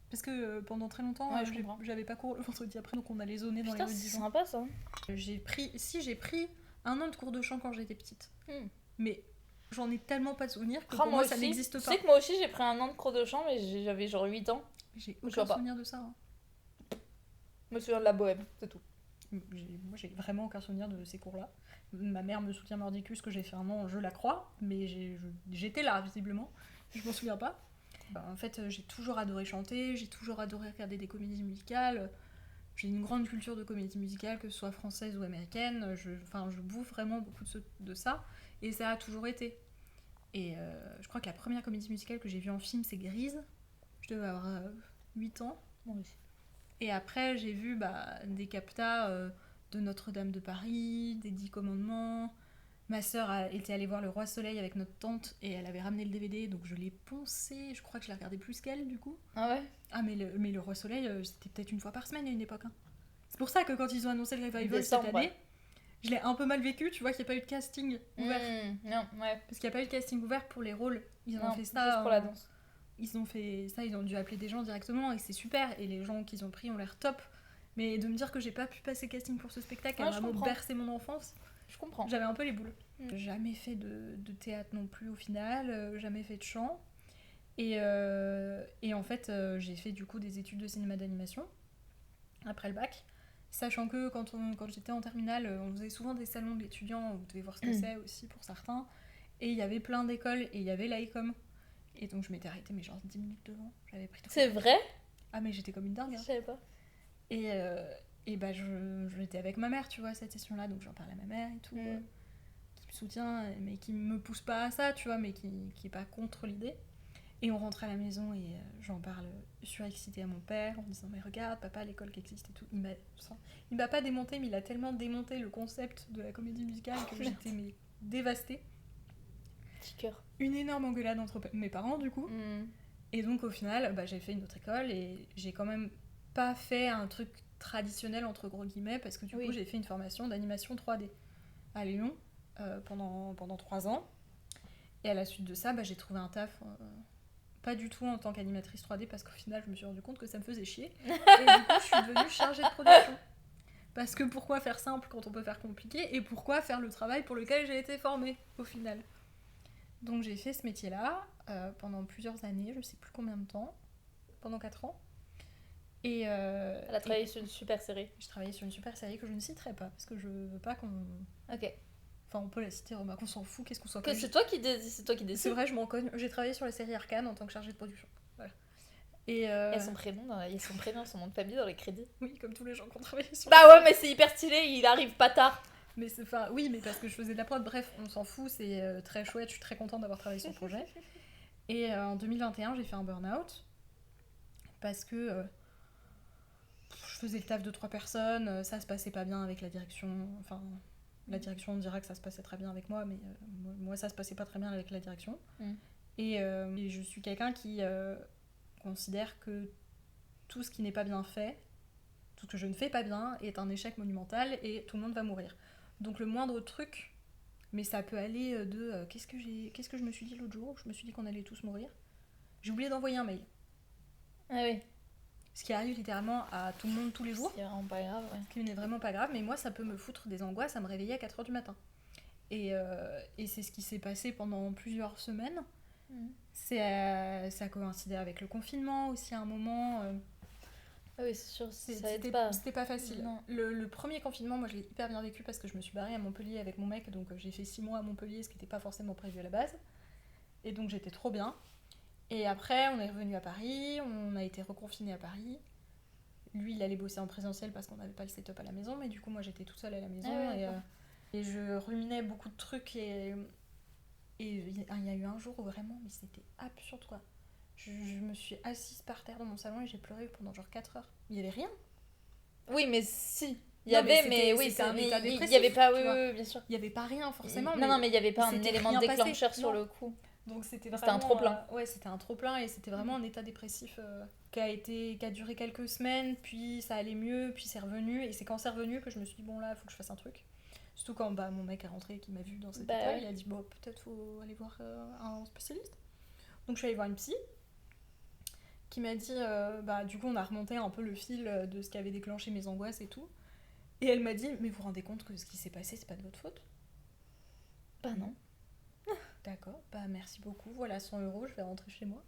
S1: Parce que pendant très longtemps,
S2: Ouais,
S1: j'avais pas cours le vendredi après, donc on allait zoner dans les
S2: Putain,
S1: rues de
S2: c'est
S1: Dijon.
S2: sympa ça.
S1: J'ai pris un an de cours de chant quand j'étais petite. Mais j'en ai tellement pas de souvenirs que pour moi ça n'existe pas.
S2: Tu sais que moi aussi j'ai pris un an de cours de chant, mais j'avais genre 8 ans.
S1: J'ai aucun souvenir de ça. Hein.
S2: Je me souviens de la bohème, c'est tout.
S1: Moi j'ai vraiment aucun souvenir de ces cours-là. Ma mère me soutient mordicus que j'ai fait un an, je la crois, mais j'étais là visiblement. Je m'en souviens pas. En fait, j'ai toujours adoré chanter, j'ai toujours adoré regarder des comédies musicales. J'ai une grande culture de comédie musicale, que ce soit française ou américaine. Je bouffe vraiment beaucoup de ça. Et ça a toujours été. Et je crois que la première comédie musicale que j'ai vue en film, c'est Grise. Je devais avoir 8 ans.
S2: Oui.
S1: Et après, j'ai vu des captas de Notre-Dame de Paris, des 10 Commandements. Ma sœur était allée voir Le Roi Soleil avec notre tante et elle avait ramené le DVD, donc je l'ai poncé. Je crois que je l'ai regardé plus qu'elle, du coup.
S2: Ah ouais?
S1: Ah, mais le Roi Soleil, c'était peut-être une fois par semaine à une époque. Hein. C'est pour ça que quand ils ont annoncé le revival cette année, je l'ai un peu mal vécu, tu vois qu'il n'y a pas eu de casting ouvert.
S2: Non, ouais.
S1: Parce qu'il n'y a pas eu de casting ouvert pour les rôles. Ils ont fait ça.
S2: Juste pour la danse.
S1: Ils ont fait ça, ils ont dû appeler des gens directement et c'est super. Et les gens qu'ils ont pris ont l'air top. Mais de me dire que j'ai pas pu passer casting pour ce spectacle a vraiment bercé mon enfance.
S2: Je comprends.
S1: J'avais un peu les boules. Jamais fait de théâtre non plus au final, jamais fait de chant. Et en fait, j'ai fait du coup des études de cinéma d'animation après le bac. Sachant que quand j'étais en terminale, on faisait souvent des salons de l'étudiant, vous devez voir ce que c'est aussi pour certains. Et il y avait plein d'écoles et il y avait l'AECOM. Et donc je m'étais arrêtée, mais genre 10 minutes devant. J'avais pris tout.
S2: C'est vrai?
S1: Ah, mais j'étais comme une dingue. Hein.
S2: Je savais pas.
S1: Et j'étais avec ma mère, tu vois, à cette session-là, donc j'en parle à ma mère et tout, qui me soutient, mais qui me pousse pas à ça, tu vois, mais qui est pas contre l'idée. Et on rentre à la maison et j'en parle surexcitée à mon père en disant mais regarde papa, l'école qui existe et tout. Il m'a pas démonté, mais il a tellement démonté le concept de la comédie musicale que j'étais dévastée.
S2: Petit cœur.
S1: Une énorme engueulade entre mes parents du coup. Et donc au final j'ai fait une autre école et j'ai quand même pas fait un truc traditionnel entre gros guillemets parce que du coup j'ai fait une formation d'animation 3D à Lyon pendant 3 ans. Et à la suite de ça j'ai trouvé un taf pas du tout en tant qu'animatrice 3D parce qu'au final je me suis rendu compte que ça me faisait chier et du coup je suis devenue chargée de production parce que pourquoi faire simple quand on peut faire compliqué et pourquoi faire le travail pour lequel j'ai été formée au final. Donc j'ai fait ce métier là pendant plusieurs années, je sais plus combien de temps, pendant 4 ans. Et
S2: elle a travaillé sur une super série.
S1: Je travaillais sur une super série que je ne citerai pas parce que je veux pas qu'on...
S2: Ok.
S1: Enfin, on peut la citer, qu'on s'en fout, qu'est-ce qu'on s'en
S2: fout. C'est toi qui décides.
S1: C'est vrai, je m'en cogne. J'ai travaillé sur la série Arcane en tant que chargée de production. Voilà. Et
S2: il y a son prénom, son nom de famille dans les crédits.
S1: Oui, comme tous les gens qui ont travaillé sur
S2: Bah ouais, mais c'est hyper stylé, il arrive pas tard.
S1: Mais oui, mais parce que je faisais de la prod, bref, on s'en fout, c'est très chouette, je suis très contente d'avoir travaillé sur le projet. Et en 2021, j'ai fait un burn-out parce que je faisais le taf de 3 personnes, ça se passait pas bien avec la direction, enfin... La direction dira que ça se passait très bien avec moi, mais moi ça se passait pas très bien avec la direction. Et je suis quelqu'un qui considère que tout ce qui n'est pas bien fait, tout ce que je ne fais pas bien, est un échec monumental et tout le monde va mourir. Donc le moindre truc, mais ça peut aller de qu'est-ce que je me suis dit l'autre jour, je me suis dit qu'on allait tous mourir. J'ai oublié d'envoyer un mail.
S2: Ah oui.
S1: Ce qui arrive littéralement à tout le monde tous les jours.
S2: Ce qui est vraiment pas grave, ouais.
S1: Ce qui n'est vraiment pas grave, mais moi ça peut me foutre des angoisses à me réveiller à 4h du matin. Et c'est ce qui s'est passé pendant plusieurs semaines. Ça coïncidait avec le confinement aussi à un moment.
S2: Ah oui, c'est sûr, ça aide pas.
S1: C'était pas facile. Le premier confinement, moi je l'ai hyper bien vécu parce que je me suis barrée à Montpellier avec mon mec, donc j'ai fait 6 mois à Montpellier, ce qui n'était pas forcément prévu à la base. Et donc j'étais trop bien. Et après, on est revenu à Paris, on a été reconfinés à Paris. lui, il allait bosser en présentiel parce qu'on n'avait pas le setup à la maison, mais du coup, moi, j'étais toute seule à la maison et je ruminais beaucoup de trucs et il y a eu un jour où vraiment, mais c'était absurde, quoi. Je me suis assise par terre dans mon salon et j'ai pleuré pendant genre 4 heures. Il y avait rien.
S2: Oui, mais si. Il y
S1: Non,
S2: avait, mais
S1: oui, c'était un état dépressif.
S2: Il y avait pas, oui, bien sûr.
S1: Il y avait pas rien forcément.
S2: Non, mais il y avait pas un élément déclencheur sur le coup.
S1: Donc c'était
S2: un trop-plein.
S1: Ouais, c'était un trop-plein et c'était vraiment un état dépressif qui a duré quelques semaines, puis ça allait mieux, puis c'est revenu. Et c'est quand c'est revenu que je me suis dit, bon là, il faut que je fasse un truc. Surtout quand mon mec est rentré et qu'il m'a vu dans cet état, il a dit, bon, peut-être faut aller voir un spécialiste. Donc je suis allée voir une psy qui m'a dit, du coup on a remonté un peu le fil de ce qui avait déclenché mes angoisses et tout. Et elle m'a dit, mais vous vous rendez compte que ce qui s'est passé, c'est pas de votre faute?
S2: Bah non.
S1: D'accord, merci beaucoup, voilà 100 €, je vais rentrer chez moi.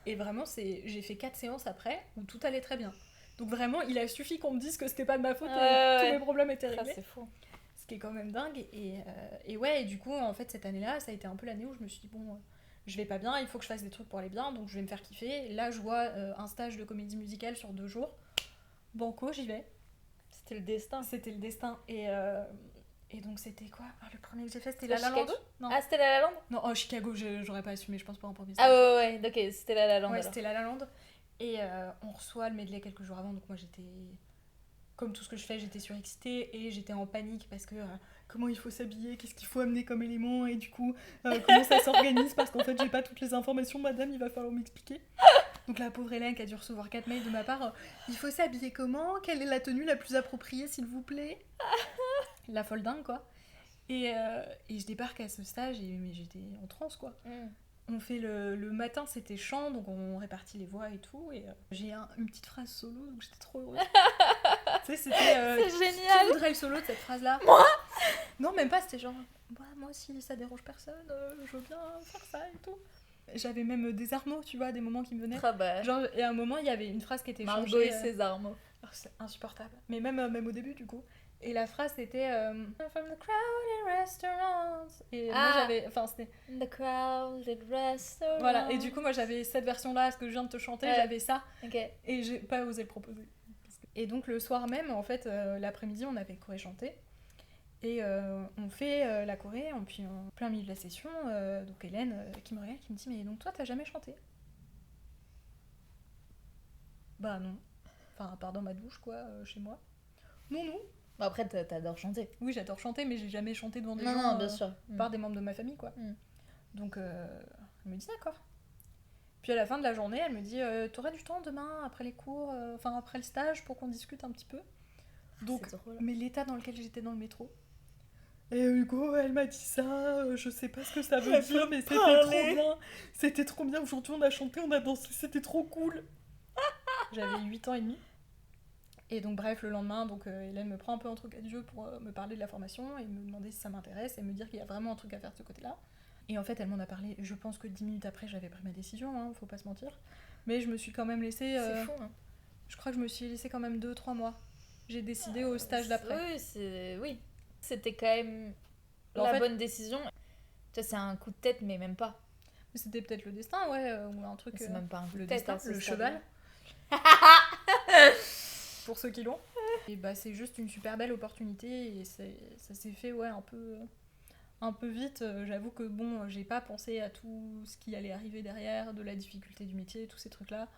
S1: Et vraiment, j'ai fait 4 séances après où tout allait très bien. Donc vraiment, il a suffi qu'on me dise que c'était pas de ma faute et tous mes problèmes étaient réglés.
S2: C'est fou.
S1: Ce qui est quand même dingue. Et ouais, et du coup, en fait, cette année-là, ça a été un peu l'année où je me suis dit, bon, je vais pas bien, il faut que je fasse des trucs pour aller bien, donc je vais me faire kiffer. Là, je vois un stage de comédie musicale sur 2 jours. Banco, j'y vais.
S2: C'était le destin.
S1: C'était le destin. Et donc c'était quoi? Le premier que j'ai fait, c'était La La Land.
S2: Non. Ah, c'était La La Land?
S1: Non, Chicago, j'aurais pas assumé, je pense pas en premier.
S2: Ah ouais, ok, c'était La La Land.
S1: Ouais, c'était La La Land. Et on reçoit le medley quelques jours avant, donc moi j'étais... Comme tout ce que je fais, j'étais surexcitée et j'étais en panique parce que comment il faut s'habiller, qu'est-ce qu'il faut amener comme élément et du coup, comment ça s'organise parce qu'en fait j'ai pas toutes les informations, madame, il va falloir m'expliquer. Donc la pauvre Hélène qui a dû recevoir 4 mails de ma part, il faut s'habiller comment? Quelle est la tenue la plus appropriée s'il vous plaît? La folle dingue quoi. Et je débarque à ce stage mais j'étais en transe quoi. On fait le matin, c'était chant, donc on répartit les voix et tout. Et j'ai une petite phrase solo, donc j'étais trop heureuse. Tu sais, c'était.
S2: C'est génial!
S1: Qui voudrait le solo de cette phrase-là?
S2: Moi?
S1: Non, même pas, c'était genre, moi si ça dérange personne, je veux bien faire ça et tout. J'avais même des armots, tu vois, des moments qui me venaient.
S2: Ah bah.
S1: Genre, et à un moment, il y avait une phrase qui était
S2: Margot
S1: changée.
S2: Et ses armots.
S1: C'est insupportable. Mais même au début, du coup. Et la phrase c'était From the crowded restaurants. Et moi j'avais. Enfin, c'était.
S2: The crowded restaurants.
S1: Voilà, et du coup, moi j'avais cette version-là, ce que je viens de te chanter, j'avais ça.
S2: Ok.
S1: Et j'ai pas osé le proposer. Et donc, le soir même, en fait, l'après-midi, on avait choré-chanté. Et on fait la choré, puis en plein milieu de la session, donc Hélène qui me regarde, qui me dit, mais donc toi, t'as jamais chanté? Bah non. Enfin, à part dans ma douche, quoi, chez moi. Non.
S2: Bon, après, t'adores chanter.
S1: Oui, j'adore chanter, mais j'ai jamais chanté devant des gens.
S2: Non, bien sûr.
S1: Par des membres de ma famille, quoi. Donc, elle me dit d'accord. Puis à la fin de la journée, elle me dit t'aurais du temps demain, après les cours, après le stage, pour qu'on discute un petit peu. Donc, mais l'état dans lequel j'étais dans le métro. Et Hugo, elle m'a dit ça, je sais pas ce que ça veut dire, mais c'était trop bien. C'était trop bien, aujourd'hui on a chanté, on a dansé, c'était trop cool. J'avais 8 ans et demi. Et donc bref, le lendemain, Hélène me prend un peu en truc à Dieu pour me parler de la formation et me demander si ça m'intéresse et me dire qu'il y a vraiment un truc à faire de ce côté-là. Et en fait, elle m'en a parlé, je pense que 10 minutes après, j'avais pris ma décision, faut pas se mentir. Mais je me suis quand même laissée...
S2: C'est fou, hein.
S1: Je crois que je me suis laissée quand même 2-3 mois. J'ai décidé au stage d'après.
S2: Oui. C'était quand même bonne décision. Tu vois, c'est un coup de tête, mais même pas.
S1: Mais c'était peut-être le destin, ouais, ou un truc...
S2: C'est même pas un coup de
S1: tête,
S2: tête,
S1: le cheval. Pour ceux qui l'ont. Et c'est juste une super belle opportunité et ça s'est fait un peu vite. J'avoue que j'ai pas pensé à tout ce qui allait arriver derrière, de la difficulté du métier, tous ces trucs-là.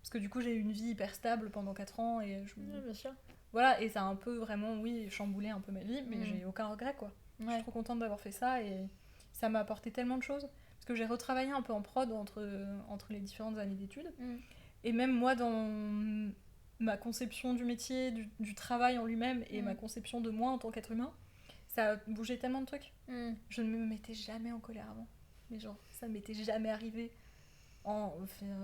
S1: Parce que du coup, j'ai eu une vie hyper stable pendant 4 ans et
S2: bien sûr.
S1: Voilà, et ça a un peu vraiment, chamboulé un peu ma vie, mais j'ai aucun regret, quoi. Ouais. Je suis trop contente d'avoir fait ça et ça m'a apporté tellement de choses. Parce que j'ai retravaillé un peu en prod entre les différentes années d'études. Et même moi, dans ma conception du métier, du travail en lui-même et ma conception de moi en tant qu'être humain, ça a bougé tellement de trucs. Je ne me mettais jamais en colère avant. Mais genre, ça ne m'était jamais arrivé.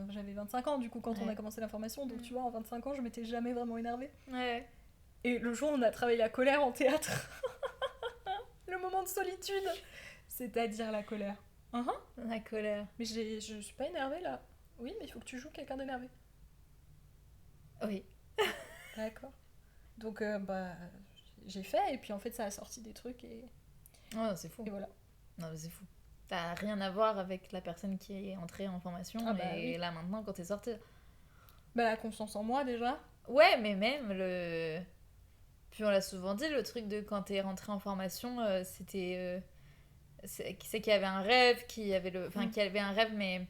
S1: J'avais 25 ans du coup quand on a commencé la formation, donc tu vois, en 25 ans, je m'étais jamais vraiment énervée. Ouais. Et le jour où on a travaillé la colère en théâtre, le moment de solitude, c'est-à-dire la colère.
S2: La colère.
S1: Mais je suis pas énervée là. Oui, mais il faut que tu joues quelqu'un d'énervé.
S2: Oui.
S1: D'accord. Donc, j'ai fait, et puis en fait, ça a sorti des trucs, et...
S2: Ouais, c'est fou.
S1: Et voilà.
S2: Non, mais c'est fou. Ça n'a rien à voir avec la personne qui est entrée en formation, et là, maintenant, quand t'es sortie.
S1: La confiance en moi, déjà.
S2: Ouais, mais même le... Puis on l'a souvent dit, le truc de quand t'es rentré en formation, c'était... c'est qu'il y avait un rêve, qu'il y avait qu'il y avait un rêve, mais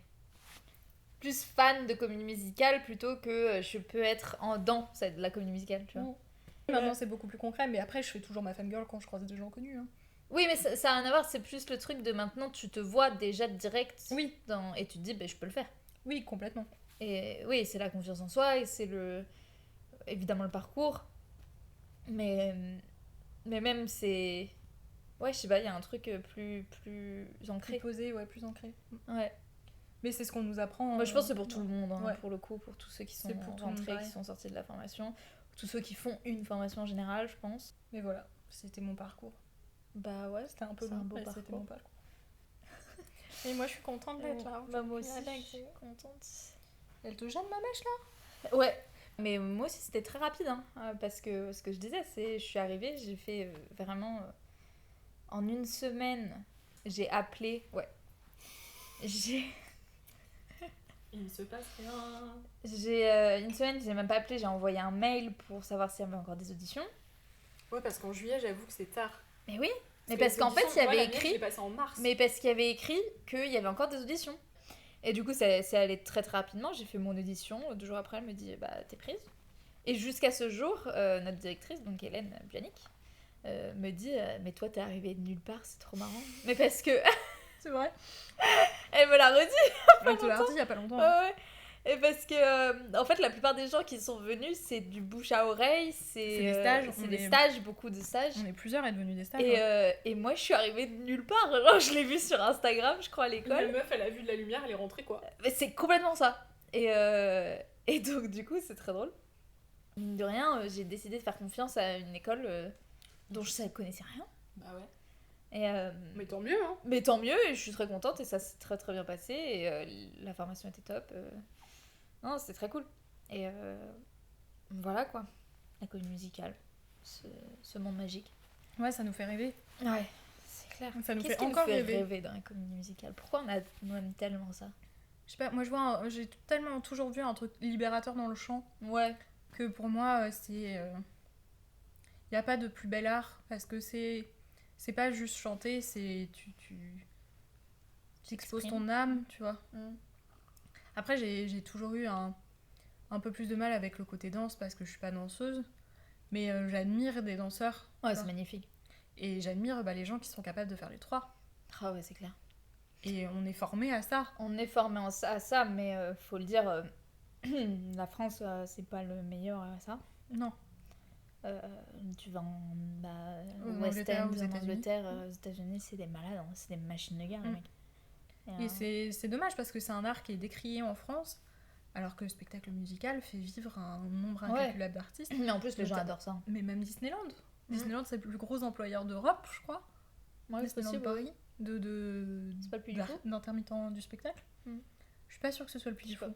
S2: plus fan de comédie musicale plutôt que je peux être dans la comédie musicale, tu vois.
S1: Maintenant, c'est beaucoup plus concret, mais après, je fais toujours ma fangirl quand je croise des gens connus. Hein.
S2: Oui, mais ça a rien à voir, c'est plus le truc de maintenant, tu te vois déjà direct et tu te dis, je peux le faire.
S1: Oui, complètement.
S2: Et oui, c'est la confiance en soi, et c'est évidemment le parcours. Mais même, c'est... Ouais, je sais pas, il y a un truc plus ancré.
S1: Plus posé, ouais, plus ancré.
S2: Ouais.
S1: Mais c'est ce qu'on nous apprend.
S2: Moi, je pense que c'est pour tout le monde, hein, pour le coup, pour tous ceux qui sont rentrés,
S1: qui
S2: sont sortis de la formation. Tous ceux qui font une formation en général, je pense.
S1: Mais voilà, c'était mon parcours.
S2: Bah ouais,
S1: c'était un peu
S2: un beau parcours.
S1: C'était mon parcours. Et moi, je suis contente d'être là.
S2: Bah moi aussi, je suis contente.
S1: Elle te gêne ma mèche, là?
S2: Ouais. Mais moi aussi, c'était très rapide, hein, parce que ce que je disais, c'est je suis arrivée, j'ai fait vraiment... en une semaine, j'ai appelé... Ouais.
S1: Il se passe rien.
S2: Une semaine, j'ai même pas appelé, j'ai envoyé un mail pour savoir s'il y avait encore des auditions.
S1: Ouais, parce qu'en juillet, j'avoue que c'est tard.
S2: Mais oui, mais parce qu'en fait, il y avait écrit...
S1: J'ai passé en mars.
S2: Mais parce qu'il y avait écrit qu'il y avait encore des auditions. Et du coup, c'est allé très très rapidement. J'ai fait mon audition. 2 jours après, elle me dit, t'es prise. Et jusqu'à ce jour, notre directrice, donc Hélène Bianic, me dit, mais toi, t'es arrivée de nulle part, c'est trop marrant. Mais parce que...
S1: C'est vrai.
S2: Elle me l'a redit.
S1: Elle te l'a redit il y a pas longtemps.
S2: Ouais. Et parce que, en fait, la plupart des gens qui sont venus, c'est du bouche à oreille, c'est
S1: des stages.
S2: C'est des stages, beaucoup de stages.
S1: On est plusieurs à être venus des stages.
S2: Et moi, je suis arrivée de nulle part. Genre, je l'ai vu sur Instagram, je crois, à l'école.
S1: La meuf, elle a vu de la lumière, elle est rentrée, quoi.
S2: Mais c'est complètement ça. Et donc, du coup, c'est très drôle. Mine de rien, j'ai décidé de faire confiance à une école dont je ne connaissais rien.
S1: Bah ouais.
S2: Mais
S1: tant mieux, hein.
S2: Mais tant mieux, et je suis très contente, et ça s'est très très bien passé, et la formation était top. Non, c'était très cool. Et voilà quoi, la comédie musicale, ce monde magique.
S1: Ouais, ça nous fait rêver.
S2: Ouais, c'est clair.
S1: Ça nous
S2: fait encore rêver dans la comédie musicale. Pourquoi on aime tellement ça?
S1: Je sais pas, moi j'ai tellement toujours vu un truc libérateur dans le chant.
S2: Ouais.
S1: Que pour moi, c'est... y a pas de plus bel art, parce que c'est pas juste chanter, c'est tu exposes ton âme, tu vois. Après, j'ai toujours eu un peu plus de mal avec le côté danse parce que je suis pas danseuse, mais j'admire des danseurs.
S2: Ouais, c'est magnifique.
S1: Et j'admire les gens qui sont capables de faire les 3.
S2: Ah ouais, c'est clair.
S1: Et on est formé à ça.
S2: On est formé à ça, mais faut le dire, la France, c'est pas le meilleur à ça.
S1: Non.
S2: Tu vas en West End, en Angleterre, aux États-Unis, c'est des malades, hein, c'est des machines de guerre, les mecs.
S1: Et c'est dommage parce que c'est un art qui est décrié en France, alors que le spectacle musical fait vivre un nombre incalculable d'artistes.
S2: Mais en plus, les gens adorent ça.
S1: Mais même Disneyland. Disneyland, c'est le plus gros employeur d'Europe, je crois.
S2: Ouais,
S1: Disneyland
S2: possible,
S1: Paris. C'est
S2: pas le plus du fou
S1: d'intermittents du spectacle. Je suis pas sûre que ce soit le plus du fou.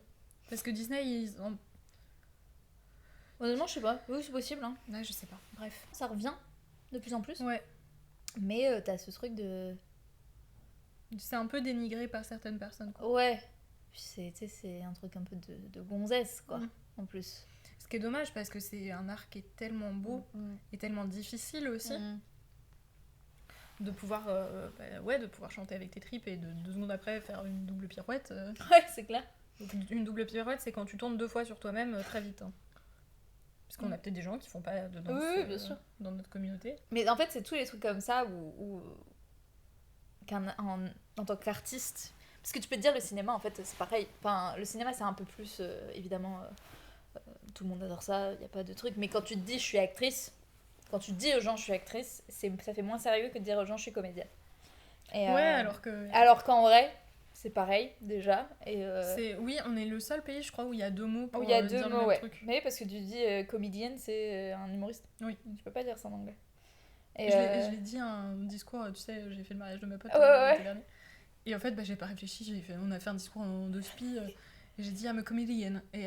S1: Parce que Disney,
S2: honnêtement, je sais pas. Oui, c'est possible. Hein.
S1: Ouais, je sais pas. Bref.
S2: Ça revient de plus en plus.
S1: Ouais.
S2: Mais t'as ce truc de...
S1: C'est un peu dénigré par certaines personnes. Quoi.
S2: Ouais. C'est un truc un peu de gonzesse, quoi, en plus.
S1: Ce qui est dommage, parce que c'est un art qui est tellement beau et tellement difficile aussi. De pouvoir, de pouvoir chanter avec tes tripes et de 2 secondes après faire une double pirouette.
S2: Ouais, c'est clair.
S1: Une double pirouette, c'est quand tu tournes 2 fois sur toi-même très vite. Hein. Parce qu'on a peut-être des gens qui font pas de danse
S2: bien sûr.
S1: Dans notre communauté.
S2: Mais en fait, c'est tous les trucs comme ça où en tant qu'artiste... Parce que tu peux te dire, le cinéma, en fait, c'est pareil. Enfin, le cinéma, c'est un peu plus, évidemment, tout le monde adore ça, il n'y a pas de truc. Mais quand tu te dis, je suis actrice, quand tu dis aux gens, je suis actrice, ça fait moins sérieux que de dire aux gens, je suis comédienne. Et, alors qu'en vrai, c'est pareil, déjà. Et,
S1: oui, on est le seul pays, je crois, où il y a 2 mots pour
S2: il y a 2
S1: dire
S2: mots,
S1: le même truc.
S2: Mais parce que tu dis comédienne, c'est un humoriste.
S1: Oui.
S2: Tu peux pas dire ça en anglais.
S1: Et je l'ai dit un discours, tu sais, j'ai fait le mariage de ma pote l'été dernier. Et en fait, j'ai pas réfléchi, on a fait un discours en 2 spi, et j'ai dit I'm a comedian. Et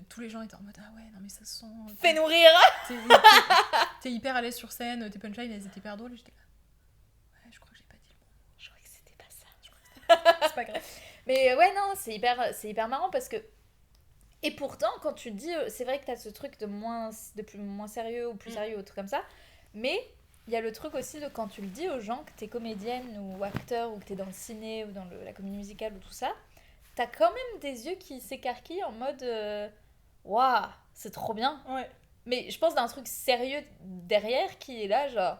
S1: tous les gens étaient en mode ah ouais, non mais ça se sent.
S2: Fais-nous rire.
S1: T'es hyper à l'aise sur scène, tes punchlines elles étaient hyper drôles. Et j'étais là. Ouais, je crois que j'ai pas dit le bon mot.
S2: Je crois que c'était pas ça.
S1: C'est pas grave.
S2: Mais ouais, non, c'est hyper marrant parce que Et pourtant, quand tu dis, c'est vrai que t'as ce truc de moins sérieux ou plus sérieux ou truc comme ça, mais il y a le truc aussi de quand tu le dis aux gens que t'es comédienne ou acteur ou que t'es dans le ciné ou dans la comédie musicale ou tout ça, t'as quand même des yeux qui s'écarquillent en mode waouh, c'est trop bien.
S1: Ouais.
S2: Mais je pense d'un truc sérieux derrière qui est là, genre.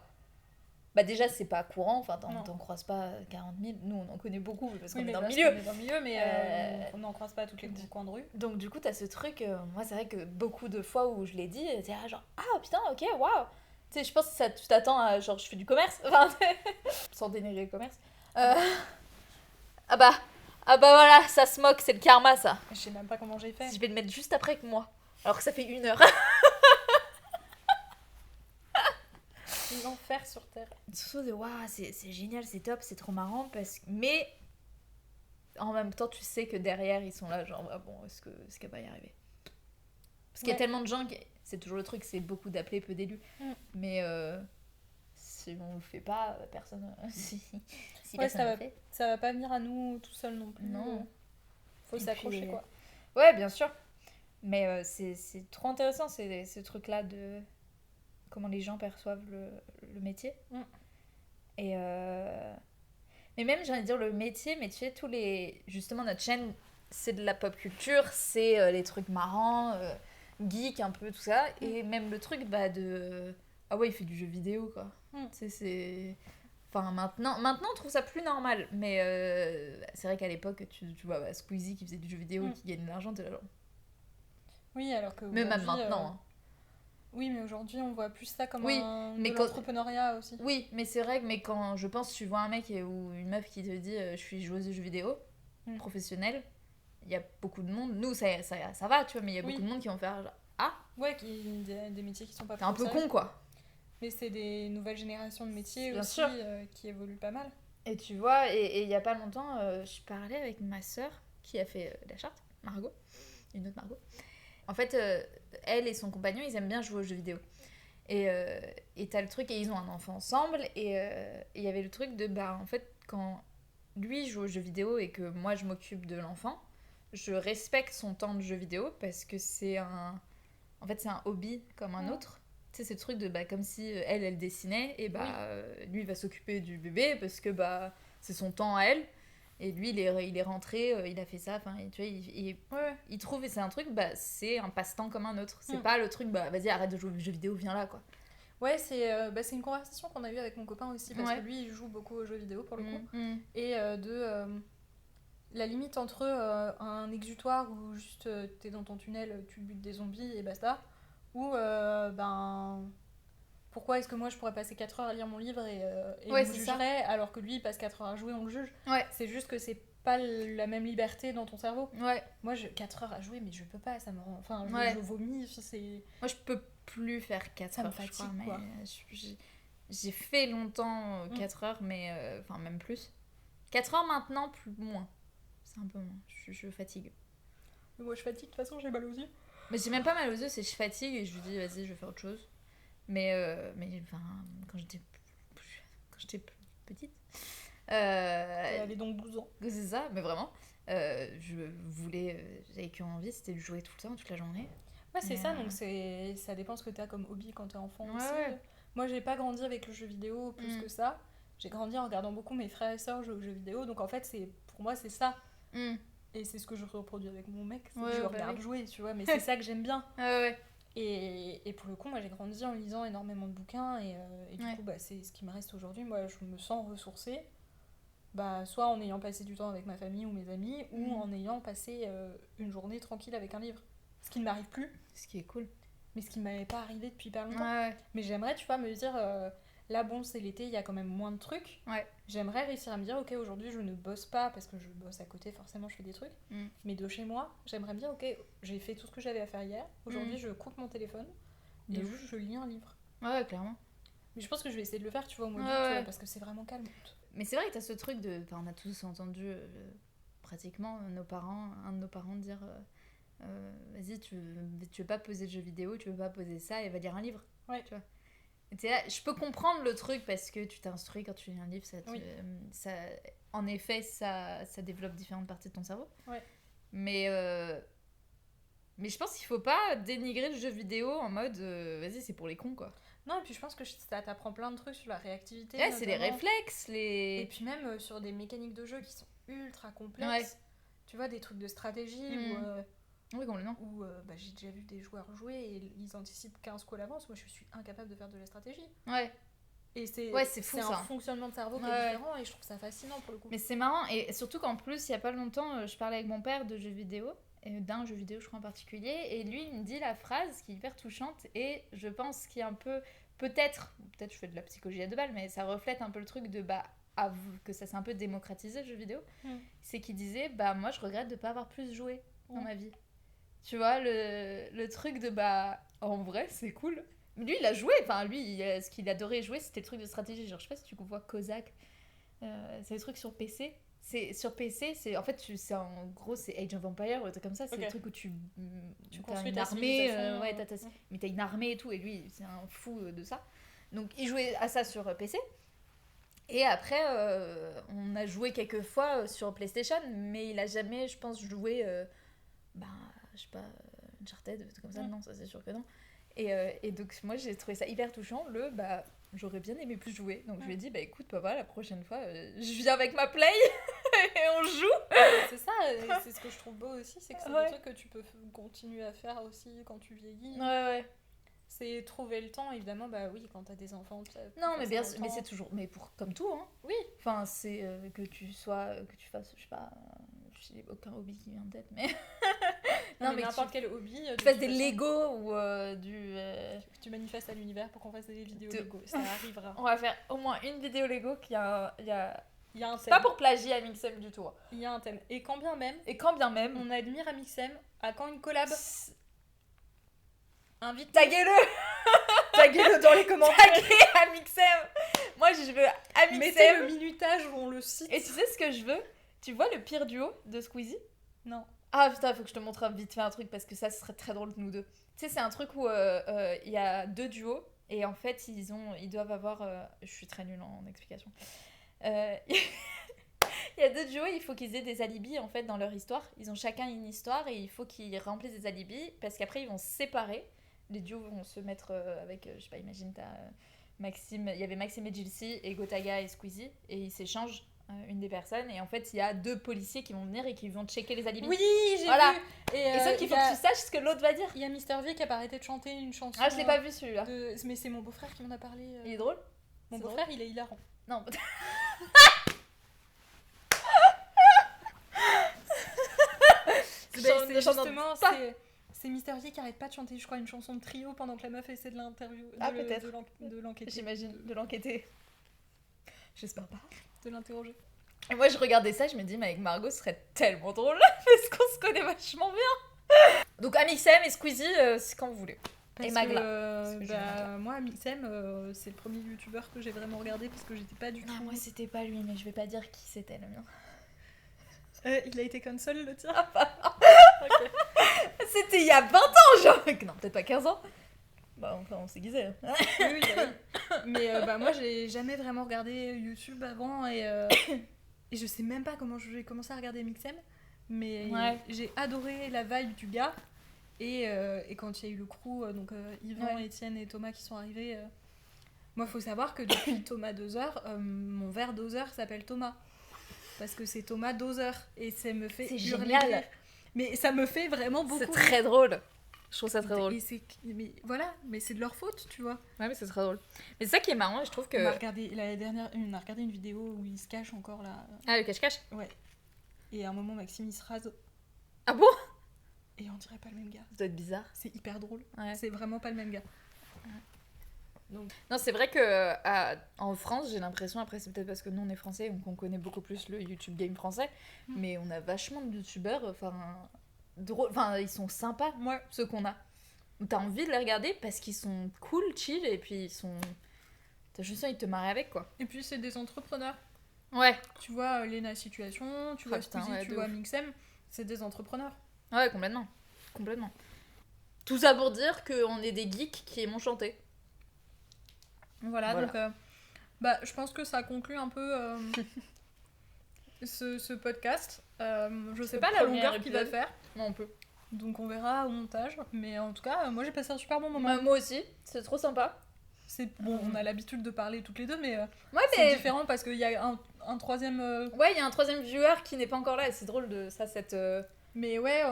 S2: Bah déjà c'est pas courant, enfin t'en croises pas 40 000, nous on en connaît beaucoup parce qu'on est dans le milieu.
S1: On est dans le milieu mais on n'en croise pas à tous les coins de rue.
S2: Donc du coup t'as ce truc, moi c'est vrai que beaucoup de fois où je l'ai dit, t'es là genre ah putain ok waouh. Tu sais je pense que tu t'attends à genre je fais du commerce, enfin sans dénigrer le commerce. Ah bah voilà ça se moque, c'est le karma ça.
S1: Je sais même pas comment j'ai fait.
S2: Je vais le mettre juste après que moi, alors que ça fait 1 heure.
S1: L'enfer sur terre.
S2: Surtout de waouh, c'est génial, c'est top, c'est trop marrant mais en même temps tu sais que derrière ils sont là genre bon est-ce qu'elle va y arriver, parce qu'il y a tellement de gens c'est toujours le truc, c'est beaucoup d'appelés peu d'élus. Mais si on le fait pas personne si personne le fait
S1: ça va pas venir à nous tout seul non plus.
S2: Non,
S1: faut s'accrocher quoi.
S2: Ouais bien sûr, mais c'est trop intéressant ce truc là de comment les gens perçoivent le métier. Et mais même j'ai envie de dire le métier, mais tu sais justement notre chaîne c'est de la pop culture, c'est les trucs marrants, geek un peu tout ça, et même le truc de ah ouais il fait du jeu vidéo quoi. Tu sais c'est enfin maintenant on trouve ça plus normal, mais c'est vrai qu'à l'époque tu vois Squeezie qui faisait du jeu vidéo qui gagnait de l'argent, t'es là genre
S1: oui alors que
S2: mais même maintenant
S1: oui, mais aujourd'hui, on voit plus ça comme de l'entrepreneuriat aussi.
S2: Oui, mais c'est vrai que quand je pense tu vois un mec ou une meuf qui te dit je suis joueuse de jeux vidéo professionnelle, il y a beaucoup de monde, nous ça va, tu vois, mais il y a beaucoup de monde qui vont faire genre, ah
S1: ouais, des métiers qui sont pas
S2: t'es un peu con quoi.
S1: Mais c'est des nouvelles générations de métiers
S2: bien
S1: aussi
S2: sûr.
S1: Qui évoluent pas mal.
S2: Et tu vois, et il y a pas longtemps, je parlais avec ma sœur qui a fait la charte, Margot, une autre Margot. En fait, elle et son compagnon, ils aiment bien jouer aux jeux vidéo. Et t'as le truc, et ils ont un enfant ensemble, et il y avait le truc de, bah, en fait, quand lui joue aux jeux vidéo et que moi je m'occupe de l'enfant, je respecte son temps de jeu vidéo parce que c'est un hobby comme un autre. Tu sais, c'est le truc de, bah, comme si elle dessinait, et bah, lui il va s'occuper du bébé parce que, bah, c'est son temps à elle. Et lui, il est rentré, il a fait ça, enfin, tu vois, il trouve, et c'est un truc, bah, c'est un passe-temps comme un autre. C'est pas le truc, bah, vas-y, arrête de jouer aux jeux vidéo, viens là, quoi.
S1: Ouais, c'est une conversation qu'on a eue avec mon copain aussi, parce que lui, il joue beaucoup aux jeux vidéo, pour le coup. Et la limite entre un exutoire où juste t'es dans ton tunnel, tu butes des zombies et basta, ou pourquoi est-ce que moi je pourrais passer 4 heures à lire mon livre et on me jugerait alors que lui il passe 4 heures à jouer, on le juge. C'est juste que c'est pas la même liberté dans ton cerveau. Moi 4 heures à jouer mais je peux pas, ça me rend... Enfin je vomis, c'est...
S2: Moi je peux plus faire 4 heures,
S1: me fatigue,
S2: je crois, mais
S1: quoi.
S2: j'ai fait longtemps 4 heures, mais enfin même plus. 4 heures maintenant, moins. C'est un peu moins, je fatigue.
S1: Mais moi je fatigue, de toute façon j'ai mal aux yeux.
S2: Mais j'ai même pas mal aux yeux, c'est je fatigue et je lui dis vas-y je vais faire autre chose. Mais enfin, quand j'étais petite.
S1: Elle avait donc 12 ans.
S2: C'est ça, mais vraiment. J'avais qu'une envie, c'était de jouer tout le temps, toute la journée.
S1: Ouais, c'est ça, donc ça dépend ce que t'as comme hobby quand t'es enfant aussi. Moi, j'ai pas grandi avec le jeu vidéo plus que ça. J'ai grandi en regardant beaucoup mes frères et sœurs jouer aux jeux vidéo, donc en fait, pour moi, c'est ça. Et c'est ce que je reproduis avec mon mec, c'est que je le regarde jouer, tu vois, mais c'est ça que j'aime bien. Et pour le coup, moi j'ai grandi en lisant énormément de bouquins et du coup, bah, c'est ce qui me reste aujourd'hui. Moi, je me sens ressourcée, bah, soit en ayant passé du temps avec ma famille ou mes amis, ou en ayant passé une journée tranquille avec un livre. Ce qui ne m'arrive plus.
S2: Ce qui est cool.
S1: Mais ce qui ne m'avait pas arrivé depuis pas longtemps. Mais j'aimerais, tu vois, me dire, là bon, c'est l'été, il y a quand même moins de trucs. J'aimerais réussir à me dire, ok, aujourd'hui je ne bosse pas parce que je bosse à côté, forcément je fais des trucs. Mais de chez moi, j'aimerais me dire, ok, j'ai fait tout ce que j'avais à faire hier. Aujourd'hui, je coupe mon téléphone et juste je lis un livre.
S2: Ouais, clairement.
S1: Mais je pense que je vais essayer de le faire, tu vois, au mois d'août, parce que c'est vraiment calme.
S2: Mais c'est vrai que t'as ce truc de... Enfin, on a tous entendu pratiquement un de nos parents dire vas-y, tu veux pas poser de jeux vidéo, tu veux pas poser ça et va lire un livre. Tu vois. Là, je peux comprendre le truc parce que tu t'instruis quand tu lis un livre, en effet ça développe différentes parties de ton cerveau. Mais Mais je pense qu'il faut pas dénigrer le jeu vidéo en mode vas-y, c'est pour les cons, quoi.
S1: Non, et puis je pense que ça t'apprend plein de trucs sur la réactivité.
S2: Ouais, c'est les réflexes,
S1: Et puis même sur des mécaniques de jeu qui sont ultra complexes. Ouais. Tu vois, des trucs de stratégie
S2: oui, complètement.
S1: Où j'ai déjà vu des joueurs jouer et ils anticipent 15 coups à l'avance. Moi, je suis incapable de faire de la stratégie.
S2: Ouais.
S1: Et c'est
S2: fou,
S1: un fonctionnement de cerveau qui est différent et je trouve ça fascinant pour le coup.
S2: Mais c'est marrant, et surtout qu'en plus, il y a pas longtemps, je parlais avec mon père de jeux vidéo, d'un jeu vidéo je crois en particulier, et lui il me dit la phrase qui est hyper touchante, et je pense qu'il y a un peu, peut-être je fais de la psychologie à deux balles, mais ça reflète un peu le truc de que ça s'est un peu démocratisé le jeu vidéo, c'est qu'il disait moi je regrette de pas avoir plus joué dans ma vie. Tu vois, le truc de en vrai c'est cool. Lui il a joué, ce qu'il adorait jouer c'était le truc de stratégie, genre je sais pas si tu vois Kozak, c'est des trucs sur PC. Sur PC, c'est en gros c'est Age of Empires ou des trucs comme ça, c'est des trucs où tu construis une armée, mais t'as une armée et tout, et lui c'est un fou de ça. Donc il jouait à ça sur PC. Et après on a joué quelques fois sur PlayStation, mais il a jamais, je pense, joué je sais pas, Uncharted, des trucs comme ça, non, ça c'est sûr que non. Et donc moi j'ai trouvé ça hyper touchant, j'aurais bien aimé plus jouer, donc je lui ai dit écoute papa, la prochaine fois je viens avec ma play et on joue.
S1: C'est ça, c'est ce que je trouve beau aussi, c'est que c'est des trucs que tu peux continuer à faire aussi quand tu vieillis.
S2: Ouais.
S1: C'est trouver le temps, évidemment, oui, quand t'as des enfants.
S2: Non, mais bien sûr, mais c'est toujours, mais comme tout, hein.
S1: Oui.
S2: Enfin, c'est que tu fasses, je sais pas, j'ai aucun hobby qui vient en tête, mais.
S1: non, mais n'importe quel hobby.
S2: Tu fasses des Lego ou
S1: Tu manifestes à l'univers pour qu'on fasse des vidéos Lego, ça arrivera.
S2: On va faire au moins une vidéo Lego qui a
S1: il y a un thème.
S2: Pas pour plagier Amixem du tout.
S1: Il y a un thème. Et quand bien même,
S2: on
S1: admire Amixem, à quand une collab invite.
S2: Taguez-le dans les commentaires. Taguez Amixem. Moi je veux Amixem.
S1: Mettez le minutage où on le cite.
S2: Et tu sais ce que je veux? Tu vois le pire duo de Squeezie?
S1: Non.
S2: Ah putain, faut que je te montre vite fait un truc parce que ça serait très drôle nous deux. Tu sais, c'est un truc où il y a deux duos et en fait ils doivent avoir. Je suis très nulle en explication. Il y a deux duos, il faut qu'ils aient des alibis en fait dans leur histoire. Ils ont chacun une histoire et il faut qu'ils remplissent des alibis parce qu'après ils vont se séparer. Les duos vont se mettre avec, je sais pas, imagine t'as Maxime, il y avait Maxime et Gilcy et Gotaga et Squeezie et ils s'échangent une des personnes et en fait il y a deux policiers qui vont venir et qui vont checker les alibis.
S1: Oui, j'ai vu.
S2: Et sauf qu'il faut que tu saches ce que l'autre va dire.
S1: Il y a Mister V qui a pas arrêté de chanter une chanson.
S2: Ah, je l'ai pas vu celui-là.
S1: Mais c'est mon beau-frère qui m'en a parlé.
S2: Il est drôle.
S1: Mon beau-frère, il est hilarant.
S2: Non.
S1: Justement, c'est Mister V qui arrête pas de chanter, je crois, une chanson de trio pendant que la meuf essaie de l'interview.
S2: Peut-être.
S1: De l'enquêter.
S2: J'imagine, de l'enquêter. J'espère pas.
S1: De l'interroger.
S2: Et moi, je regardais ça, je me dis, mais avec Margot, ce serait tellement drôle, parce qu'on se connaît vachement bien. Donc, Amixem et Squeezie, c'est quand vous voulez.
S1: Parce et Magla. Moi, Amixem, c'est le premier youtubeur que j'ai vraiment regardé, parce que j'étais pas du tout...
S2: Non, moi, c'était pas lui, mais je vais pas dire qui c'était, le mien.
S1: Il a été console, le tien.
S2: Okay. C'était il y a 20 ans, genre. Non, peut-être pas 15 ans. Enfin, on s'est guisé.
S1: Oui. Mais moi, j'ai jamais vraiment regardé YouTube avant et je sais même pas comment j'ai commencé à regarder Mixem. Mais j'ai adoré la vibe du gars. Et quand il y a eu le crew, donc Yvan, Étienne et Thomas qui sont arrivés, moi, faut savoir que depuis Thomas Dozer, mon verre Dozer s'appelle Thomas. Parce que c'est Thomas Dozer. Et ça me fait hurler.
S2: Génial.
S1: Mais ça me fait vraiment beaucoup.
S2: C'est très drôle. Je trouve ça très drôle.
S1: Mais c'est de leur faute, tu vois.
S2: Ouais, mais c'est très drôle. Mais c'est ça qui est marrant, et je trouve que...
S1: On a regardé une vidéo où il se cache encore là.
S2: Ah, le cache-cache?
S1: Ouais. Et à un moment, Maxime, il se rase.
S2: Ah bon?
S1: Et on dirait pas le même gars.
S2: Ça doit être bizarre.
S1: C'est hyper drôle.
S2: Ouais.
S1: C'est vraiment pas le même gars. Ouais.
S2: Donc... Non, c'est vrai que en France, j'ai l'impression, après c'est peut-être parce que nous on est français, donc on connaît beaucoup plus le YouTube game français, mais on a vachement de youtubeurs, drôles, ils sont sympas, ceux qu'on a. T'as envie de les regarder parce qu'ils sont cool, chill, et puis t'as juste envie de te marrer avec, quoi.
S1: Et puis c'est des entrepreneurs.
S2: Ouais.
S1: Tu vois Lena Situation, tu vois Squeezie, tu vois Mixem, c'est des entrepreneurs.
S2: Ouais, complètement. Tout ça pour dire qu'on est des geeks qui aiment chanter.
S1: Voilà. Donc je pense que ça conclut un peu ce podcast. Je sais pas la longueur qu'il va faire.
S2: Non, on peut.
S1: Donc on verra au montage. Mais en tout cas, moi j'ai passé un super bon moment.
S2: Moi aussi, c'est trop sympa.
S1: Bon, on a l'habitude de parler toutes les deux, mais
S2: ouais,
S1: c'est différent parce qu'il y a un troisième...
S2: Ouais, il y a un troisième viewer qui n'est pas encore là et c'est drôle de ça, cette...
S1: Mais ouais,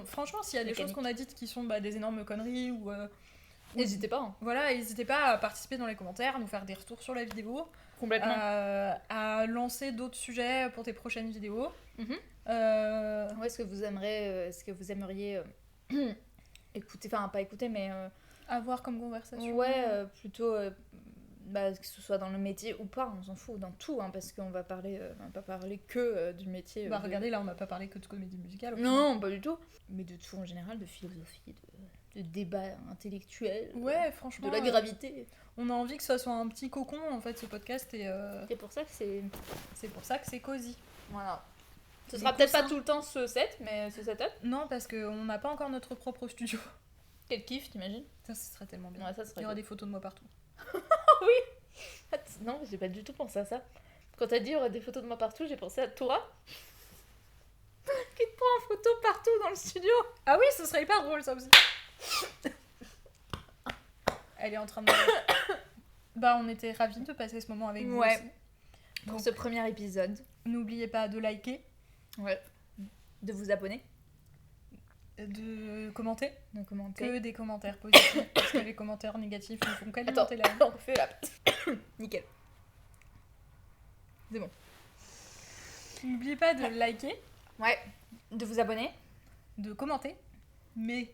S1: franchement, s'il y a des choses qu'on a dites qui sont des énormes conneries ou...
S2: N'hésitez pas. Hein.
S1: Voilà, n'hésitez pas à participer dans les commentaires, à nous faire des retours sur la vidéo.
S2: Complètement.
S1: À lancer d'autres sujets pour tes prochaines vidéos.
S2: Est-ce que vous aimeriez écouter, enfin pas écouter, mais...
S1: avoir comme conversation.
S2: Ouais, plutôt... que ce soit dans le métier ou pas, on s'en fout, dans tout, hein, parce qu'on va pas parler que du métier.
S1: Regardez, là, on n'a pas parlé que de comédie musicale.
S2: Non, pas du tout. Mais de tout en général, de philosophie, de débat intellectuel.
S1: Ouais, franchement.
S2: De la gravité.
S1: On a envie que ça soit un petit cocon, en fait, ce podcast. Et
S2: c'est pour ça que c'est...
S1: C'est pour ça que c'est cosy.
S2: Voilà. Ce sera peut-être pas tout le temps ce set, mais ce setup.
S1: Non, parce qu'on n'a pas encore notre propre studio.
S2: Quel kiff, t'imagines?
S1: Ça, ce serait tellement bien.
S2: Ouais, ça serait
S1: Il y aura des photos de moi partout.
S2: Oui. Non, j'ai pas du tout pensé à ça. Quand t'as dit il y aura des photos de moi partout, j'ai pensé à Toura qui te prend en photo partout dans le studio.
S1: Ah oui, ce serait hyper drôle ça aussi. Elle est en train de... on était ravis de passer ce moment avec vous aussi.
S2: Pour ce premier épisode.
S1: N'oubliez pas de liker.
S2: Ouais. De vous abonner.
S1: De commenter.
S2: commenter.
S1: Que des commentaires positifs. Parce que les commentaires négatifs ne font qu'alimenter la...
S2: Attends, on refait la... Nickel. C'est bon.
S1: N'oubliez pas de liker.
S2: Ouais. De vous abonner.
S1: De commenter. Mais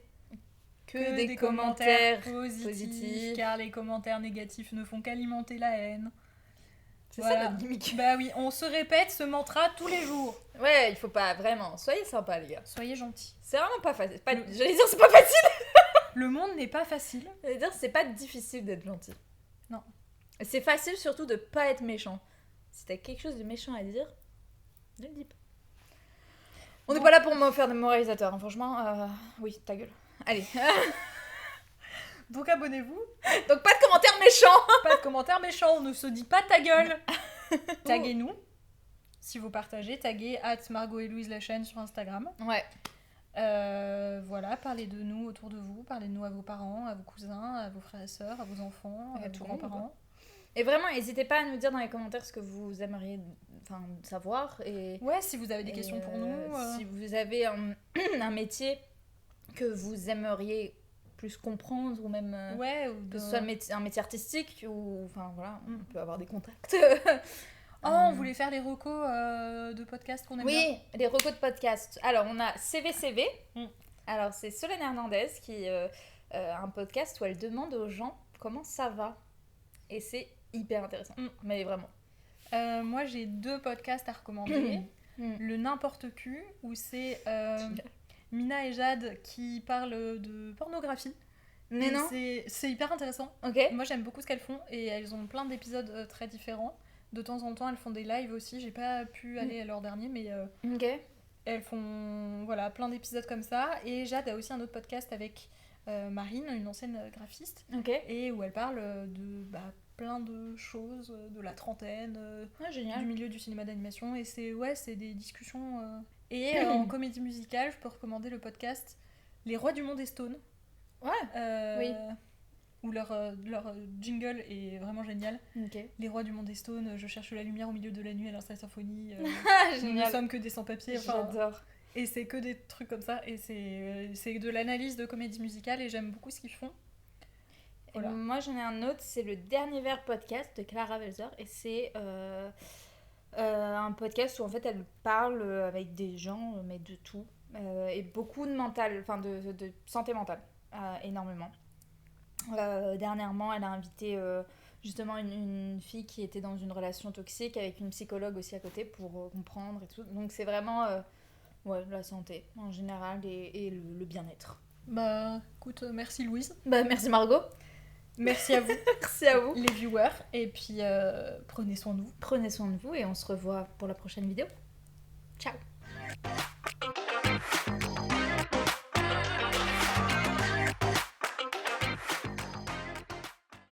S2: que des commentaires
S1: positifs. Car les commentaires négatifs ne font qu'alimenter la haine.
S2: C'est ça notre gimmick.
S1: Bah oui, on se répète ce mantra tous les jours.
S2: Ouais, il faut pas, vraiment. Soyez sympas, les gars.
S1: Soyez gentils.
S2: C'est vraiment pas facile. J'allais dire, c'est pas facile.
S1: Le monde n'est pas facile.
S2: J'allais dire, c'est pas difficile d'être gentil.
S1: Non.
S2: C'est facile surtout de pas être méchant. Si t'as quelque chose de méchant à dire, ne le dis pas. On n'est pas là pour me faire des moralisateurs, hein. Franchement. Oui, ta gueule. Allez.
S1: Donc abonnez-vous.
S2: Donc pas de commentaires méchants.
S1: Pas de commentaires méchants, on ne se dit pas ta gueule. Taguez-nous. Si vous partagez, taguez @Margot et Louise la chaîne sur Instagram.
S2: Ouais.
S1: Voilà, parlez de nous autour de vous, parlez de nous à vos parents, à vos cousins, à vos frères et sœurs, à vos enfants, à vos grands-parents.
S2: Et vraiment, n'hésitez pas à nous dire dans les commentaires ce que vous aimeriez savoir. Et,
S1: ouais, si vous avez des questions pour nous.
S2: Si vous avez un métier que vous aimeriez plus comprendre, ou même que ce soit un métier artistique, ou enfin voilà, on peut avoir des contacts.
S1: On voulait faire les recos de podcasts qu'on aime bien.
S2: Oui, les recos de podcasts. Alors, on a CVCV. Alors, c'est Solène Hernandez qui a un podcast où elle demande aux gens comment ça va. Et c'est hyper intéressant. Mais vraiment.
S1: Moi, j'ai 2 podcasts à recommander. Le N'importe Q, où c'est Mina et Jade qui parlent de pornographie.
S2: Mais non.
S1: C'est hyper intéressant.
S2: Okay.
S1: Moi, j'aime beaucoup ce qu'elles font. Et elles ont plein d'épisodes très différents. De temps en temps, elles font des lives aussi. J'ai pas pu aller à leur dernier, mais elles font plein d'épisodes comme ça. Et Jade a aussi un autre podcast avec Marine, une ancienne graphiste, et où elle parle de plein de choses, de la trentaine, du milieu du cinéma d'animation. Et c'est des discussions. Et en comédie musicale, je peux recommander le podcast Les Rois du Monde et Stone.
S2: Ouais. Oui.
S1: Où leur jingle est vraiment génial. Les Rois du Monde et Stone, je cherche la lumière au milieu de la nuit à l'instant symphonie. Nous ne sommes que des sans-papiers.
S2: J'adore.
S1: Et c'est que des trucs comme ça. Et c'est de l'analyse de comédie musicale et j'aime beaucoup ce qu'ils font.
S2: Voilà. Moi j'en ai un autre, c'est le Dernier Verre podcast de Clara Welser. Et c'est un podcast où en fait elle parle avec des gens, mais de tout. Et beaucoup de mental, enfin de santé mentale. Énormément. Dernièrement, elle a invité justement une fille qui était dans une relation toxique avec une psychologue aussi à côté pour comprendre et tout. Donc c'est vraiment la santé en général et le bien-être.
S1: Bah écoute, merci Louise.
S2: Bah merci Margot.
S1: Merci à vous.
S2: Merci à vous.
S1: Les viewers. Et puis prenez soin de vous.
S2: Prenez soin de vous et on se revoit pour la prochaine vidéo. Ciao.